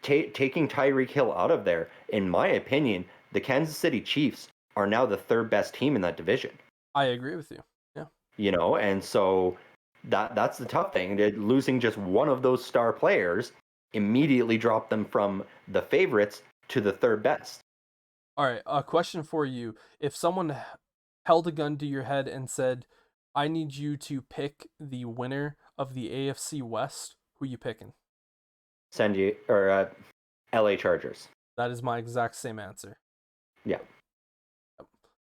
taking Tyreek Hill out of there, in my opinion, the Kansas City Chiefs are now the third best team in that division. I agree with you. Yeah, And so that's the tough thing. Losing just one of those star players immediately dropped them from the favorites to the third best. All right, a question for you. If someone held a gun to your head and said, I need you to pick the winner of the AFC West, who you picking? Send you or LA Chargers. That is my exact same answer. Yeah.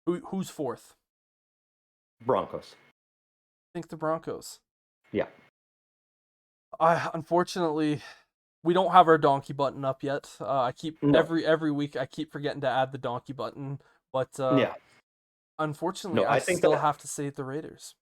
Who's fourth? Broncos. I think the Broncos. Yeah. Unfortunately, we don't have our donkey button up yet. I keep No. every week I keep forgetting to add the donkey button, but Yeah. unfortunately, No, I I think still that have to say the Raiders.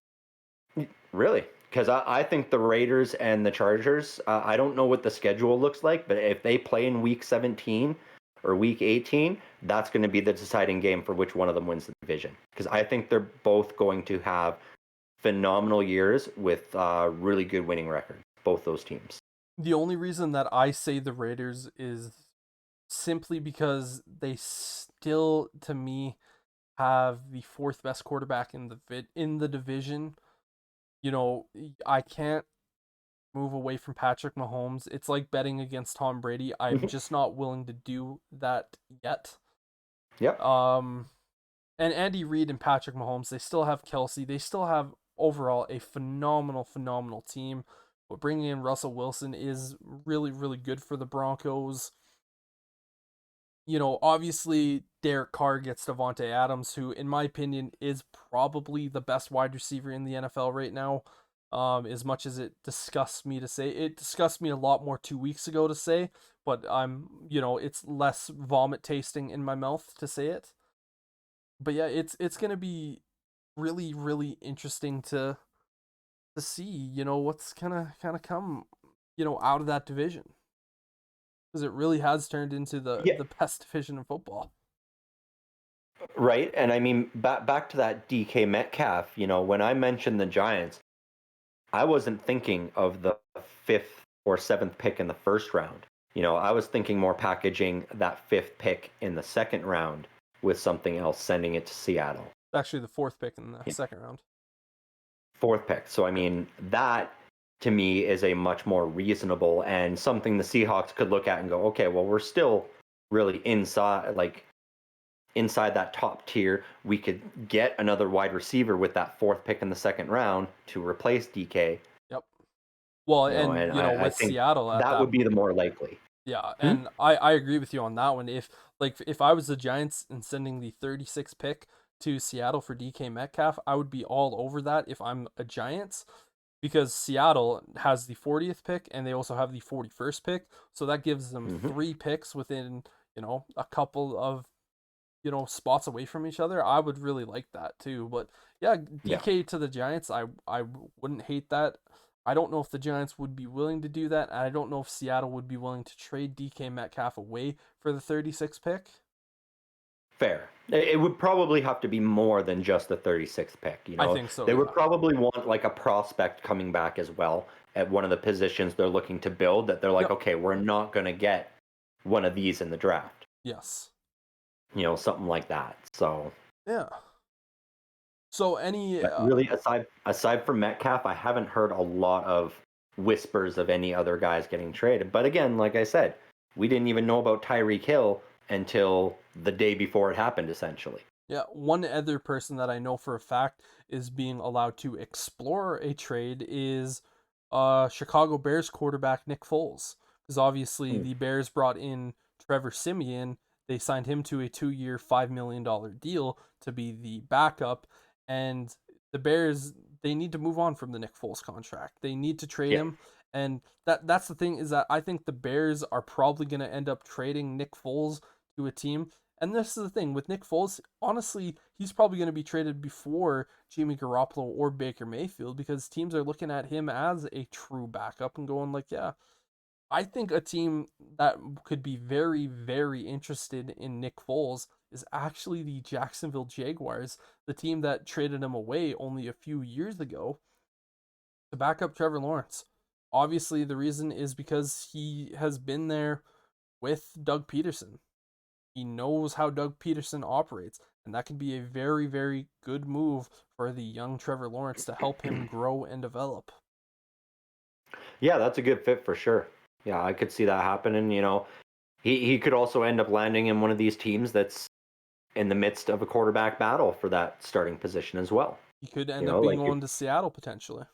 really, because I think the Raiders and the Chargers, I don't know what the schedule looks like, but if they play in week 17 or week 18, that's going to be the deciding game for which one of them wins the division. Because I think they're both going to have phenomenal years with really good winning records, both those teams. The only reason that I say the Raiders is simply because they still, to me, have the fourth best quarterback in the division. You know, I can't move away from Patrick Mahomes. It's like betting against Tom Brady. I'm just not willing to do that yet. Yep. And Andy Reid and Patrick Mahomes, they still have Kelsey. They still have overall a phenomenal team. But bringing in Russell Wilson is really good for the Broncos. You know, obviously Derek Carr gets Devontae Adams, who, in my opinion, is probably the best wide receiver in the NFL right now. As much as it disgusts me to say, it disgusts me a lot more 2 weeks ago to say, but it's less vomit tasting in my mouth to say it. But yeah, it's gonna be really interesting to see, what's kind of come, out of that division, because it really has turned into the Yeah. the best division in football. Right. And I mean, back to that DK Metcalf, when I mentioned the Giants, I wasn't thinking of the fifth or seventh pick in the first round. I was thinking more packaging that fifth pick in the second round with something else, sending it to Seattle. Actually, the fourth pick in the Yeah. second round. Fourth pick. So, I mean, that to me is a much more reasonable and something the Seahawks could look at and go, okay, well, we're still really inside that top tier. We could get another wide receiver with that fourth pick in the second round to replace DK. Yep. Well, And and I with think Seattle at that that. would be the more likely. Yeah, Hmm? and I agree with you on that one. If I was the Giants and sending the 36th pick to Seattle for DK Metcalf, I would be all over that if I'm a Giants, because Seattle has the 40th pick and they also have the 41st pick, so that gives them Hmm. three picks within, a couple of, spots away from each other. I would really like that too. But yeah, Yeah. DK to the Giants, I wouldn't hate that. I don't know if the Giants would be willing to do that. And I don't know if Seattle would be willing to trade DK Metcalf away for the 36th pick. Fair. It would probably have to be more than just the 36th pick. I think so, They yeah. would probably want like a prospect coming back as well at one of the positions they're looking to build that they're like, Yep. okay, we're not going to get one of these in the draft. Yes. Something like that. So, Yeah. So any but really, aside from Metcalf, I haven't heard a lot of whispers of any other guys getting traded. But again, like I said, we didn't even know about Tyreek Hill until the day before it happened, essentially. Yeah, one other person that I know for a fact is being allowed to explore a trade is Chicago Bears quarterback Nick Foles. Because obviously Hmm. the Bears brought in Trevor Siemian. They signed him to a 2-year, $5 million deal to be the backup. And the Bears, they need to move on from the Nick Foles contract. They need to trade Yeah. him. And that's the thing, is that I think the Bears are probably going to end up trading Nick Foles to a team. And this is the thing with Nick Foles. Honestly, he's probably going to be traded before Jimmy Garoppolo or Baker Mayfield, because teams are looking at him as a true backup and going like, yeah, I think a team that could be very interested in Nick Foles is actually the Jacksonville Jaguars, the team that traded him away only a few years ago to back up Trevor Lawrence. Obviously, the reason is because he has been there with Doug Peterson. He knows how Doug Peterson operates. and that could be a very, very good move for the young Trevor Lawrence to help him grow and develop. Yeah, that's a good fit for sure. Yeah, I could see that happening. He could also end up landing in one of these teams that's in the midst of a quarterback battle for that starting position as well. He could end up being going to Seattle potentially.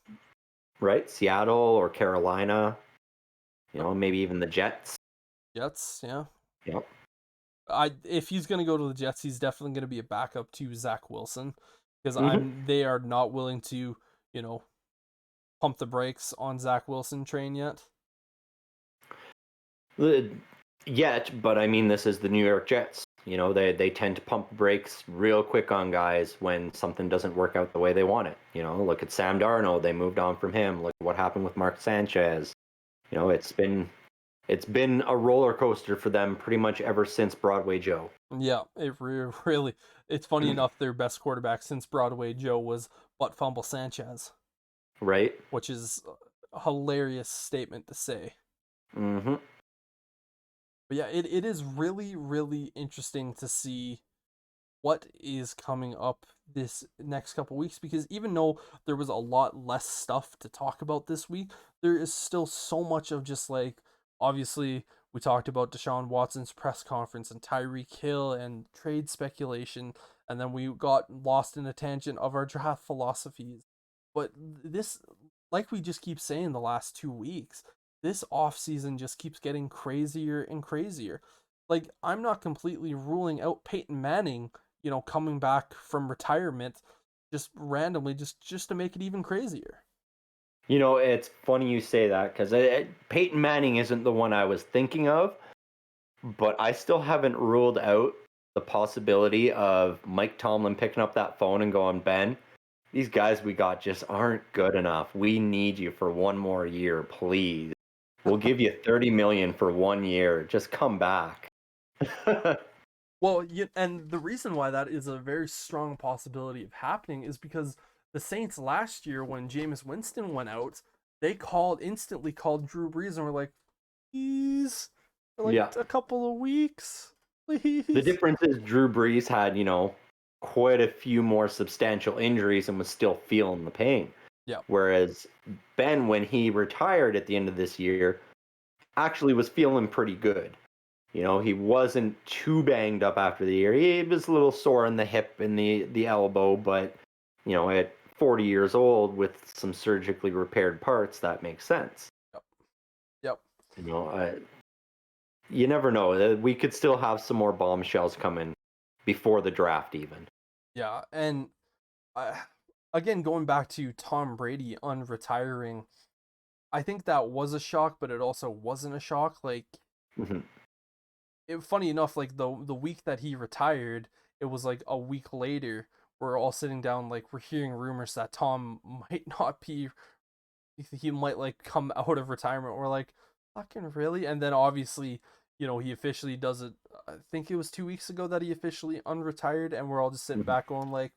Right? Seattle or Carolina, Yep. maybe even the Jets. Jets, yeah. Yep. If he's gonna go to the Jets, he's definitely gonna be a backup to Zach Wilson because Hmm. they are not willing to, you know, pump the brakes on Zach Wilson train yet. Yet, but I mean, this is the New York Jets. They tend to pump brakes real quick on guys when something doesn't work out the way they want it. Look at Sam Darnold. They moved on from him. Look at what happened with Mark Sanchez. It's been a roller coaster for them pretty much ever since Broadway Joe. Yeah, really. It's funny enough, their best quarterback since Broadway Joe was Butt Fumble Sanchez, Right? which is a hilarious statement to say. Mm-hmm. But yeah, it is really, really interesting to see what is coming up this next couple weeks because even though there was a lot less stuff to talk about this week, there is still so much of just like obviously we talked about Deshaun Watson's press conference and Tyreek Hill and trade speculation, and then we got lost in a tangent of our draft philosophies. But this, like we just keep saying the last 2 weeks, this off season just keeps getting crazier and crazier. Like I'm not completely ruling out Peyton Manning, coming back from retirement just randomly just to make it even crazier. It's funny you say that because Peyton Manning isn't the one I was thinking of, but I still haven't ruled out the possibility of Mike Tomlin picking up that phone and going, Ben, these guys we got just aren't good enough. We need you for one more year, please. We'll give you 30 million for 1 year. Just come back. Well, and the reason why that is a very strong possibility of happening is because the Saints last year, when Jameis Winston went out, they instantly called Drew Brees and were like, please, for like Yeah. a couple of weeks, The please. difference is Drew Brees had, quite a few more substantial injuries and was still feeling the pain. Yeah, Whereas Ben, when he retired at the end of this year, actually was feeling pretty good. He wasn't too banged up after the year. He was a little sore in the hip and the elbow, but at 40 years old with some surgically repaired parts, that makes sense. yep, yep. You know, you never know. We could still have some more bombshells coming before the draft, even. Yeah, and uh, again, going back to Tom Brady unretiring, I think that was a shock, but it also wasn't a shock. Like, Hmm. funny enough, like the week that he retired, it was like a week later. We're all sitting down, like we're hearing rumors that Tom might not be. He might like come out of retirement. We're like, fucking really? And then obviously, he officially does it. I think it was 2 weeks ago that he officially unretired, and we're all just sitting Hmm. back going like,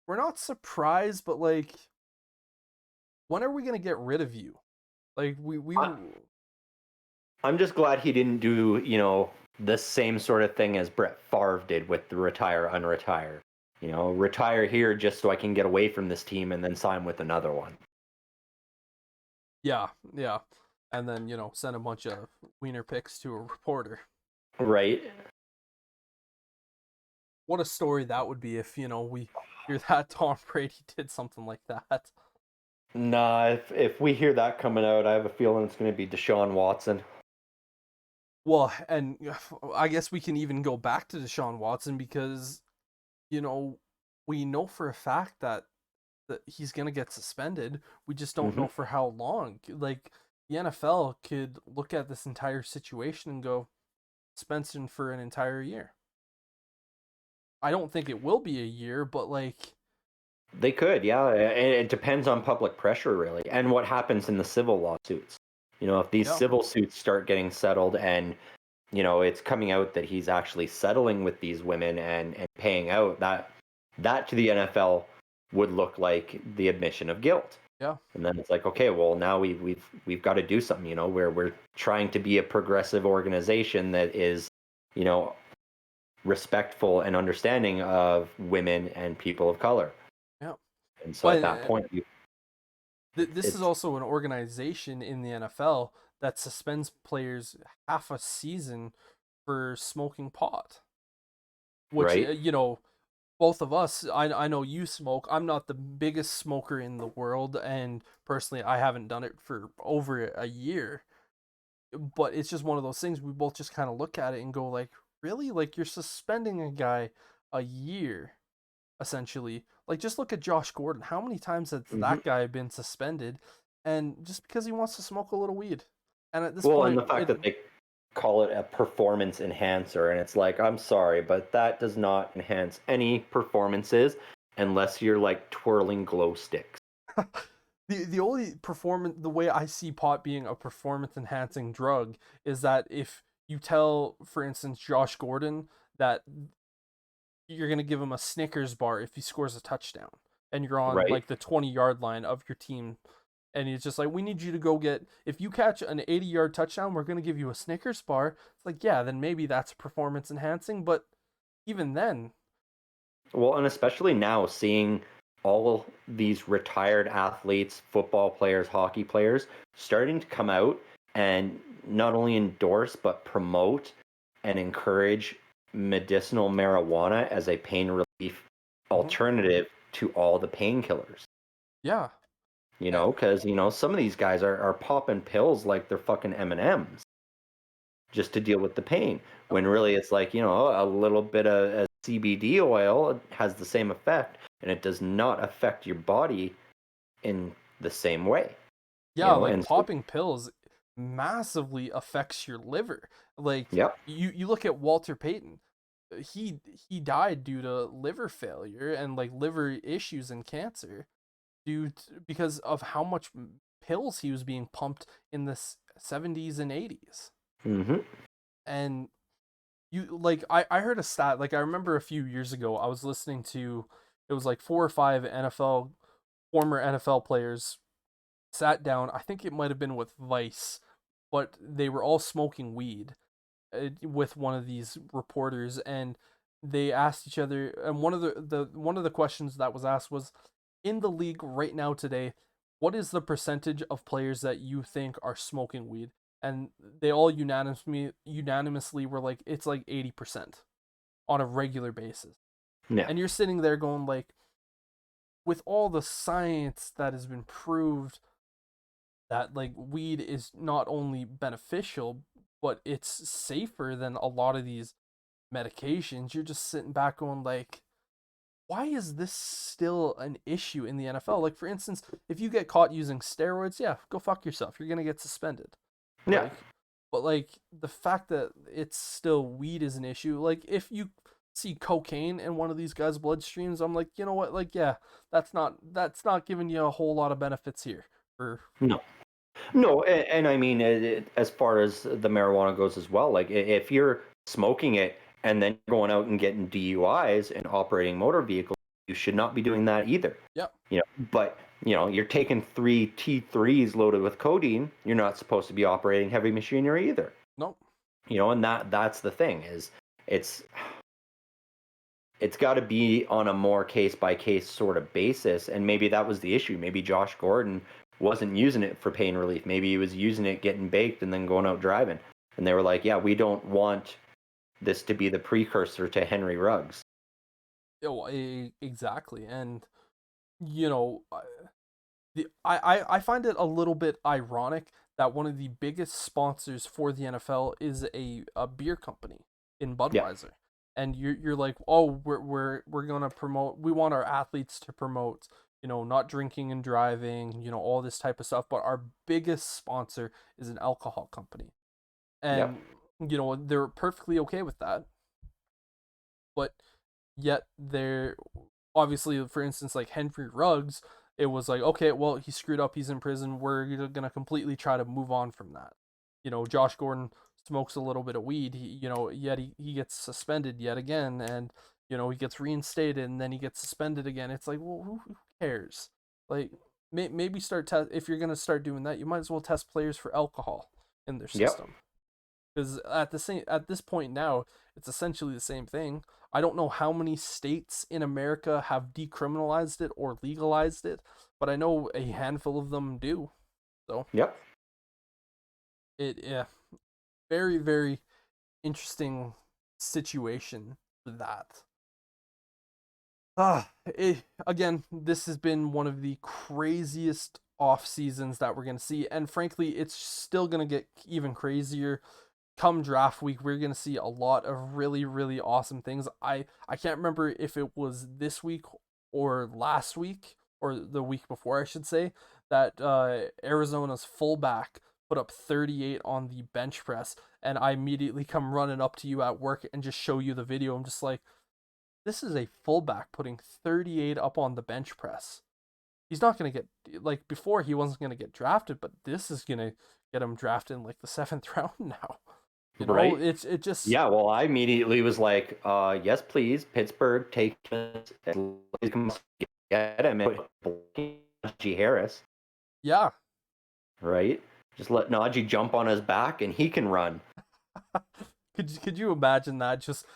we're not surprised, but like, when are we gonna get rid of you? Like we I, I'm just glad he didn't do, the same sort of thing as Brett Favre did with the retire, unretire. Retire here just so I can get away from this team and then sign with another one. yeah, yeah, and then send a bunch of wiener pics to a reporter. Right? What a story that would be if we hear that Tom Brady did something like that. Nah, if we hear that coming out, I have a feeling it's going to be Deshaun Watson. Well, and I guess we can even go back to Deshaun Watson because you know we know for a fact that he's gonna get suspended. We just don't Hmm. know for how long. Like the NFL could look at this entire situation and go suspension for an entire year. I don't think it will be a year, but like They could, yeah. It depends on public pressure, really, and what happens in the civil lawsuits. If these yeah, civil suits start getting settled and it's coming out that he's actually settling with these women and paying out, that to the NFL would look like the admission of guilt. yeah, And then it's like, okay, well, now we've got to do something, where we're trying to be a progressive organization that is, you know, respectful and understanding of women and people of color. Yeah. And so Well, at that point, this is it's also an organization in the NFL that suspends players half a season for smoking pot, which right. both of us, I know you smoke. I'm not the biggest smoker in the world, and personally I haven't done it for over a year, but it's just one of those things we both just kind of look at it and go like, really? Like you're suspending a guy a year essentially. Like just look at Josh Gordon. How many times has Mhm. that guy been suspended and just because he wants to smoke a little weed? And at this Well, and point the fact it that they call it a performance enhancer, and it's like, I'm sorry, but that does not enhance any performances unless you're like twirling glow sticks. the only performance the way I see pot being a performance enhancing drug is that if you tell, for instance, Josh Gordon that you're gonna give him a Snickers bar if he scores a touchdown and you're on Right. like the 20-yard line of your team, and he's just like, we need you to go get, if you catch an 80-yard touchdown, we're gonna give you a Snickers bar. It's like, yeah, then maybe that's performance enhancing, but even then, Well, and especially now seeing all these retired athletes, football players, hockey players starting to come out and not only endorse but promote and encourage medicinal marijuana as a pain relief mhm, alternative to all the painkillers. yeah, eh, Because some of these guys are popping pills like they're fucking M&Ms just to deal with the pain. When really it's like, a little bit of CBD oil has the same effect, and it does not affect your body in the same way. yeah, like And so, popping pills massively affects your liver. Like yep. you look at Walter Payton, he died due to liver failure and like liver issues and cancer because of how much pills he was being pumped in the 70s and 80s. Hmm. And you like I heard a stat, like I remember a few years ago I was listening to, it was like four or five former NFL players sat down. I think it might have been with Vice, but they were all smoking weed with one of these reporters, and they asked each other, and one of the questions that was asked was, in the league right now today, what is the percentage of players that you think are smoking weed? And they all unanimously were like, it's like 80% on a regular basis. Yeah. And you're sitting there going like, with all the science that has been proved that like weed is not only beneficial, but it's safer than a lot of these medications, you're just sitting back going like, why is this still an issue in the NFL? Like for instance, if you get caught using steroids, yeah, go fuck yourself. You're gonna get suspended. Yeah. Like, but like the fact that it's still weed is an issue. Like if you see cocaine in one of these guys' bloodstreams, I'm like, you know what? Like, yeah, that's not giving you a whole lot of benefits here. For No. No, and I mean, as far as the marijuana goes as well, like if you're smoking it and then going out and getting DUIs and operating motor vehicles, you should not be doing that either. yeah, But you're taking three T3s loaded with codeine. You're not supposed to be operating heavy machinery either. no, And that's the thing is it's it's got to be on a more case by case sort of basis. And maybe that was the issue. Maybe Josh Gordon wasn't using it for pain relief. Maybe he was using it getting baked and then going out driving. And they were like, yeah, we don't want this to be the precursor to Henry Ruggs. exactly. And you know, I find it a little bit ironic that one of the biggest sponsors for the NFL is a beer company in Yeah. Budweiser. And you're like, oh, we're gonna promote, we want our athletes to promote, not drinking and driving, all this type of stuff, but our biggest sponsor is an alcohol company. Yep. And they're perfectly okay with that, but yet they're obviously, for instance, like Henry Ruggs, it was like, okay, well, he screwed up, he's in prison, we're gonna completely try to move on from that. Josh Gordon smokes a little bit of weed, yet he gets suspended yet again, and he gets reinstated and then he gets suspended again. It's like, well, who cares? Like, maybe if you're gonna start doing that, you might as well test players for alcohol in their Yep. system. Because at this point now, it's essentially the same thing. I don't know how many states in America have decriminalized it or legalized it, but I know a handful of them do. So Yep. yeah, very very interesting situation for that. Again, this has been one of the craziest off seasons that we're gonna see, and frankly, it's still gonna get even crazier come draft week. We're gonna see a lot of really really awesome things. I can't remember if it was this week or last week or the week before, I should say, that Arizona's fullback put up 38 on the bench press, and I immediately come running up to you at work and just show you the video. I'm just like, this is a fullback putting 38 up on the bench press. He's not going to get, like, before he wasn't going to get drafted, but this is going to get him drafted in like the 7th round now. Right. It just, Yeah, well, I immediately was like, yes, please, Pittsburgh, take him, get him, and Najee Harris, yeah. right? Just let Najee jump on his back and he can run. Could you imagine that? Just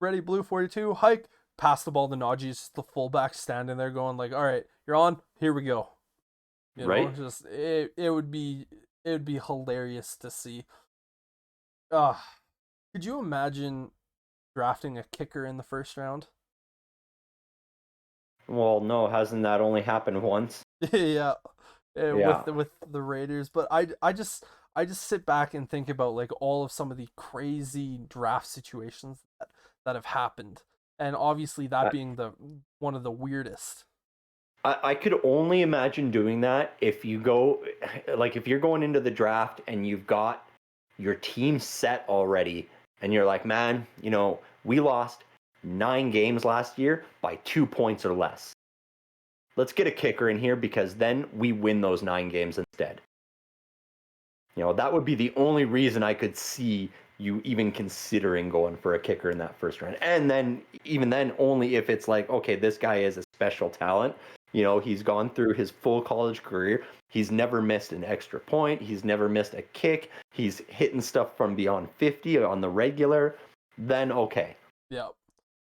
ready, blue 42, hike, pass the ball to Najee. It's just the fullback standing there going like, all right, you're on, here we go. Right? Just it would be hilarious to see. Uh, could you imagine drafting a kicker in the 1st round? Well, no, hasn't that only happened once? Yeah, Yeah. with the Raiders, but I just sit back and think about like all of some of the crazy draft situations that have happened, and obviously that I, being the one of the weirdest. I could only imagine doing that if you go, like, if you're going into the draft and you've got your team set already, and you're like, man, we lost 9 games last year by 2 points or less. Let's get a kicker in here because then we win those 9 games instead. That would be the only reason I could see you even considering going for a kicker in that 1st round. And then, even then, only if it's like, okay, this guy is a special talent. He's gone through his full college career. He's never missed an extra point. He's never missed a kick. He's hitting stuff from beyond 50 on the regular. Then, okay. Yeah.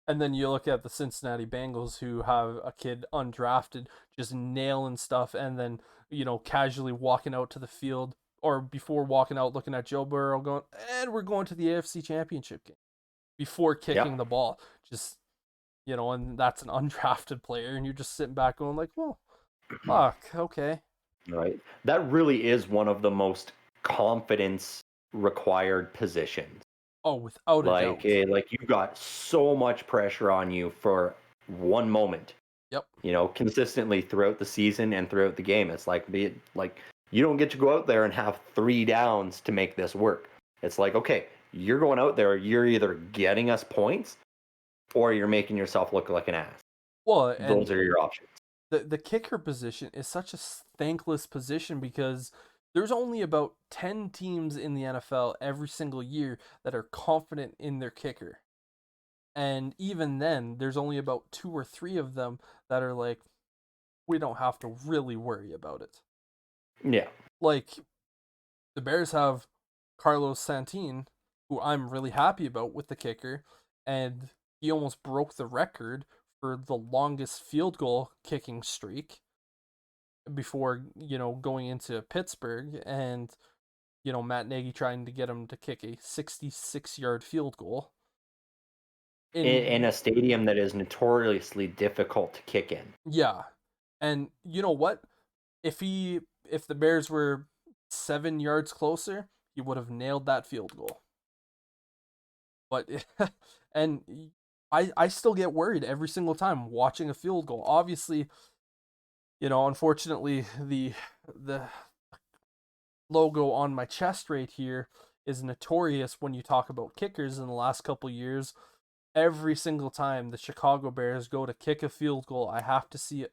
And then you look at the Cincinnati Bengals, who have a kid undrafted just nailing stuff, and then, casually walking out to the field, or before walking out looking at Joe Burrow going, and we're going to the AFC Championship game before Yeah. kicking the ball. Just, and that's an undrafted player, and you're just sitting back going like, well, fuck, okay. Right. That really is one of the most confidence required positions. Oh, without a Like, doubt. like you got so much pressure on you for one moment, Yep. consistently throughout the season and throughout the game. It's like, you don't get to go out there and have 3 downs to make this work. It's like, okay, you're going out there, you're either getting us points or you're making yourself look like an ass. Well, Those and are your options. the kicker position is such a thankless position because there's only about 10 teams in the NFL every single year that are confident in their kicker. And even then, there's only about 2 or 3 of them that are like, we don't have to really worry about it. Yeah. Like, the Bears have Carlos Santine, who I'm really happy about with the kicker, and he almost broke the record for the longest field goal kicking streak before, going into Pittsburgh, and, Matt Nagy trying to get him to kick a 66-yard field goal. In In a stadium that is notoriously difficult to kick in. Yeah. And you know what? If the Bears were 7 yards closer, he would have nailed that field goal. But and I still get worried every single time watching a field goal. Obviously, unfortunately, the logo on my chest right here is notorious when you talk about kickers in the last couple years. Every single time the Chicago Bears go to kick a field goal, I have to see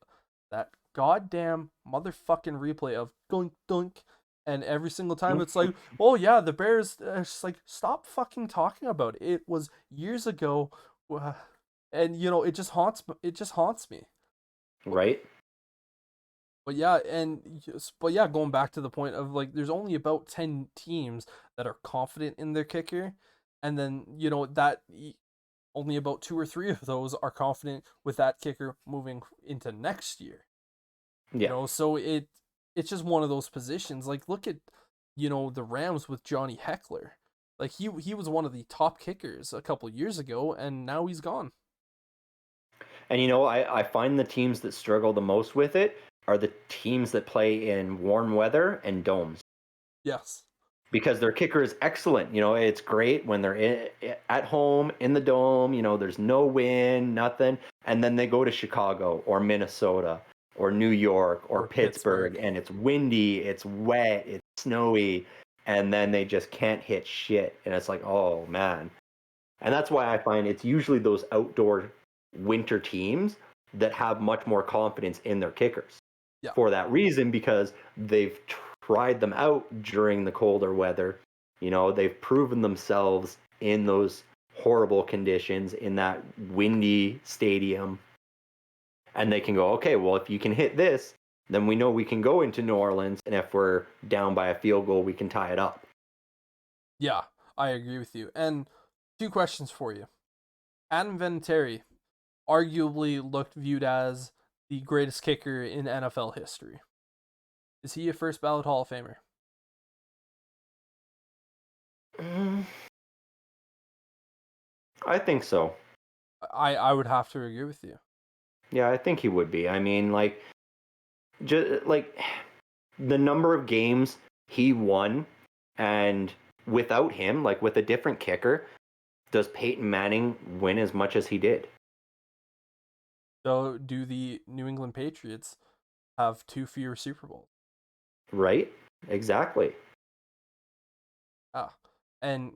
that goddamn motherfucking replay of dunk dunk. And every single time it's like, oh yeah, the Bears. It's like, stop fucking talking about it. It was years ago, and it just haunts. It just haunts me. Right? Going back to the point of like, there's only about 10 teams that are confident in their kicker, and then only about two or three of those are confident with that kicker moving into next year. Yeah. So it's just one of those positions. Like, look at the Rams with Johnny Heckler. Like, he was one of the top kickers a couple years ago, and now he's gone. And I find the teams that struggle the most with it are the teams that play in warm weather and domes. Yes. Because their kicker is excellent. It's great when they're at home in the dome. There's no wind, nothing. And then they go to Chicago or Minnesota or New York or Pittsburgh, and it's windy, it's wet, it's snowy, and then they just can't hit shit. And it's like, oh, man. And that's why I find it's usually those outdoor winter teams that have much more confidence in their kickers. Yeah. For that reason, because they've tried them out during the colder weather. They've proven themselves in those horrible conditions in that windy stadium. And they can go, okay, well, if you can hit this, then we know we can go into New Orleans. And if we're down by a field goal, we can tie it up. Yeah, I agree with you. And two questions for you. Adam Vinatieri arguably viewed as the greatest kicker in NFL history. Is he a first ballot Hall of Famer? I think so. I would have to agree with you. Yeah, I think he would be. I mean, just like the number of games he won, and without him, like with a different kicker, does Peyton Manning win as much as he did? So, do the New England Patriots have two fewer Super Bowls? Right? Exactly. And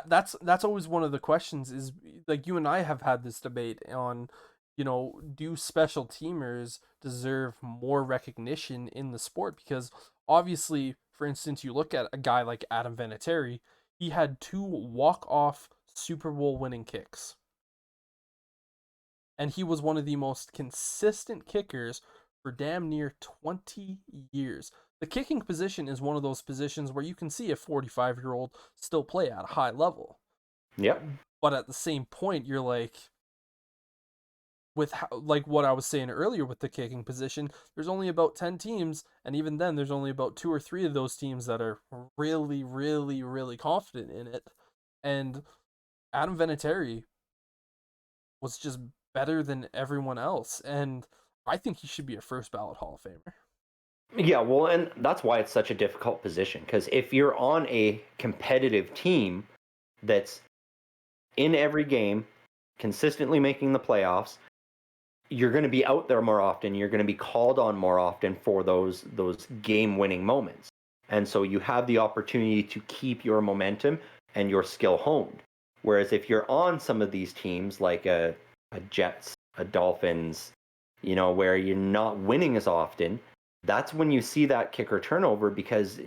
that's always one of the questions, is like, you and I have had this debate on, do special teamers deserve more recognition in the sport? Because obviously, for instance, you look at a guy like Adam Vinatieri, he had two walk-off Super Bowl winning kicks. And he was one of the most consistent kickers for damn near 20 years. The kicking position is one of those positions where you can see a 45-year-old still play at a high level. Yep. But at the same point, you're like, like what I was saying earlier with the kicking position, there's only about 10 teams, and even then there's only about two or three of those teams that are really, really, really confident in it. And Adam Vinatieri was just better than everyone else, and I think he should be a first ballot Hall of Famer. Yeah, well, and that's why it's such a difficult position, because if you're on a competitive team that's in every game, consistently making the playoffs, you're going to be out there more often. You're going to be called on more often for those game-winning moments. And so you have the opportunity to keep your momentum and your skill honed. Whereas if you're on some of these teams like a Jets, a Dolphins, where you're not winning as often, that's when you see that kicker turnover, because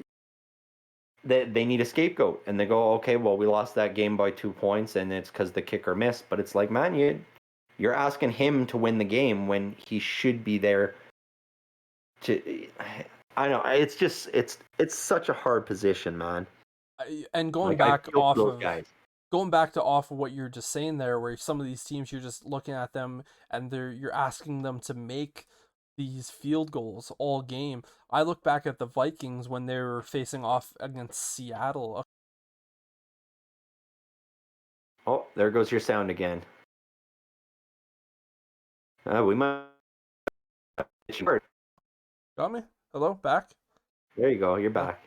they need a scapegoat, and they go, okay, well, we lost that game by 2 points and it's because the kicker missed. But it's like, man, you're asking him to win the game when he should be there to. I know, it's such a hard position, man. And going Like, back I feel off for those of guys. what you're just saying there, where some of these teams, you're just looking at them and you're asking them to make these field goals all game. I look back at the Vikings when they were facing off against Seattle. Oh, there goes your sound again. We might. Got me? Hello, back? There you go. You're Oh, back.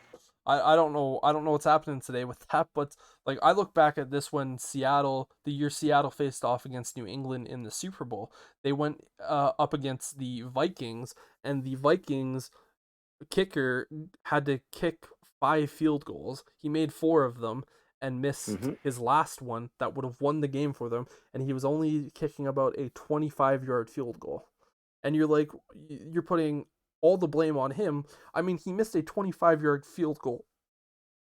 I don't know. I don't know what's happening today with that, but like, I look back at this when the year Seattle faced off against New England in the Super Bowl. They went up against the Vikings, and the Vikings kicker had to kick 5 field goals. He made 4 of them and missed his last one that would have won the game for them, and he was only kicking about a 25-yard field goal. And you're like, you're putting all the blame on him. I mean, he missed a 25-yard field goal.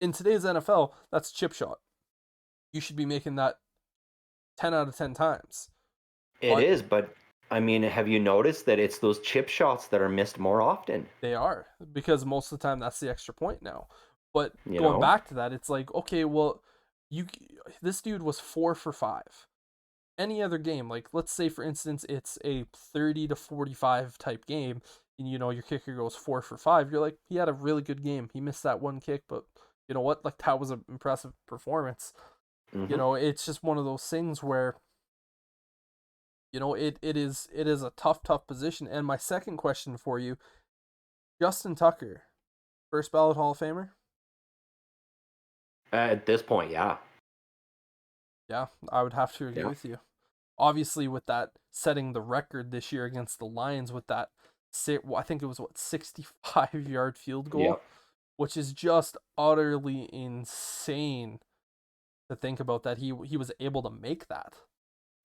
In today's NFL, that's chip shot. You should be making that 10 out of 10 times. It is, but I mean, have you noticed that it's those chip shots that are missed more often? They are, because most of the time that's the extra point now. But You going know? back to that, it's like, okay, well, you this dude was 4 for 5. Any other game, like let's say for instance it's a 30 to 45 type game, and your kicker goes 4 for 5, you're like, he had a really good game. He missed that one kick, but you know what? Like that was an impressive performance. Hmm. It's just one of those things where it is a tough position. And my second question for you, Justin Tucker, first ballot Hall of Famer? At this point, yeah. Yeah, I would have to agree Yeah. with you. Obviously, with that setting the record this year against the Lions with that, I think it was what, 65-yard field goal, Yep. which is just utterly insane to think about that he was able to make that.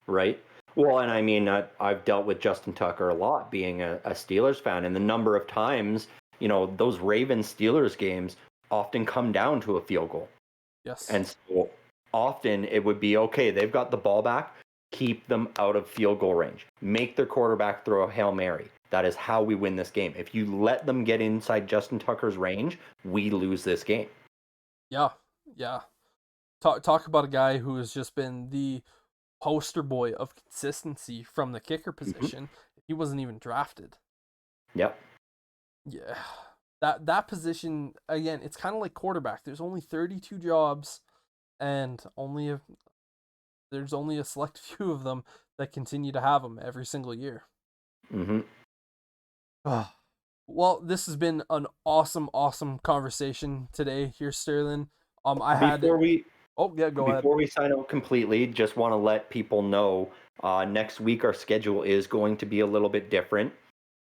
Right. Well, and I mean, I've dealt with Justin Tucker a lot, being a Steelers fan, and the number of times, those Ravens Steelers games often come down to a field goal. Yes. And so often it would be okay, they've got the ball back, keep them out of field goal range, make their quarterback throw a Hail Mary. That is how we win this game. If you let them get inside Justin Tucker's range, we lose this game. Yeah. Yeah. Talk about a guy who has just been the poster boy of consistency from the kicker Hmm. position. He wasn't even drafted. Yep. Yeah. That position, again, it's kind of like quarterback. There's only 32 jobs, and there's only a select few of them that continue to have them every single year. Hmm. Well, this has been an awesome conversation today here, Sterling. I had. Before we Oh yeah, go ahead. Before we sign out completely, just want to let people know next week our schedule is going to be a little bit different.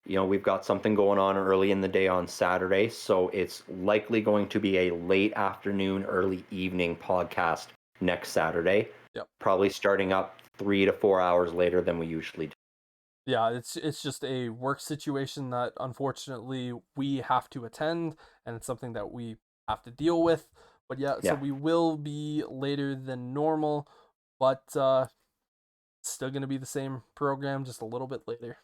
We've got something going on early in the day on Saturday, so it's likely going to be a late afternoon, early evening podcast next Saturday, Yep. probably starting up 3 to 4 hours later than we usually do. Yeah, it's just a work situation that unfortunately we have to attend, and it's something that we have to deal with. But yeah, so Yeah. we will be later than normal, but still gonna be the same program, just a little bit later.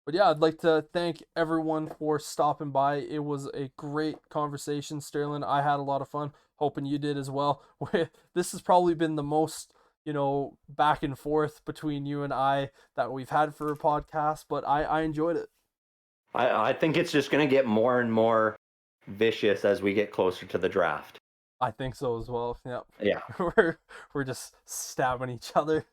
But yeah, I'd like to thank everyone for stopping by. It was a great conversation, Sterling. I had a lot of fun. Hoping you did as well. This has probably been the most, back and forth between you and I that we've had for a podcast, but I enjoyed it. I think it's just going to get more and more vicious as we get closer to the draft. I think so as well. Yeah. Yeah. We're just stabbing each other.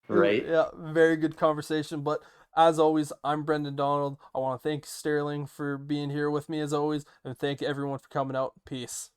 Right. Yeah, very good conversation. But as always, I'm Brendan Donald. I want to thank Sterling for being here with me as always, and thank everyone for coming out. Peace.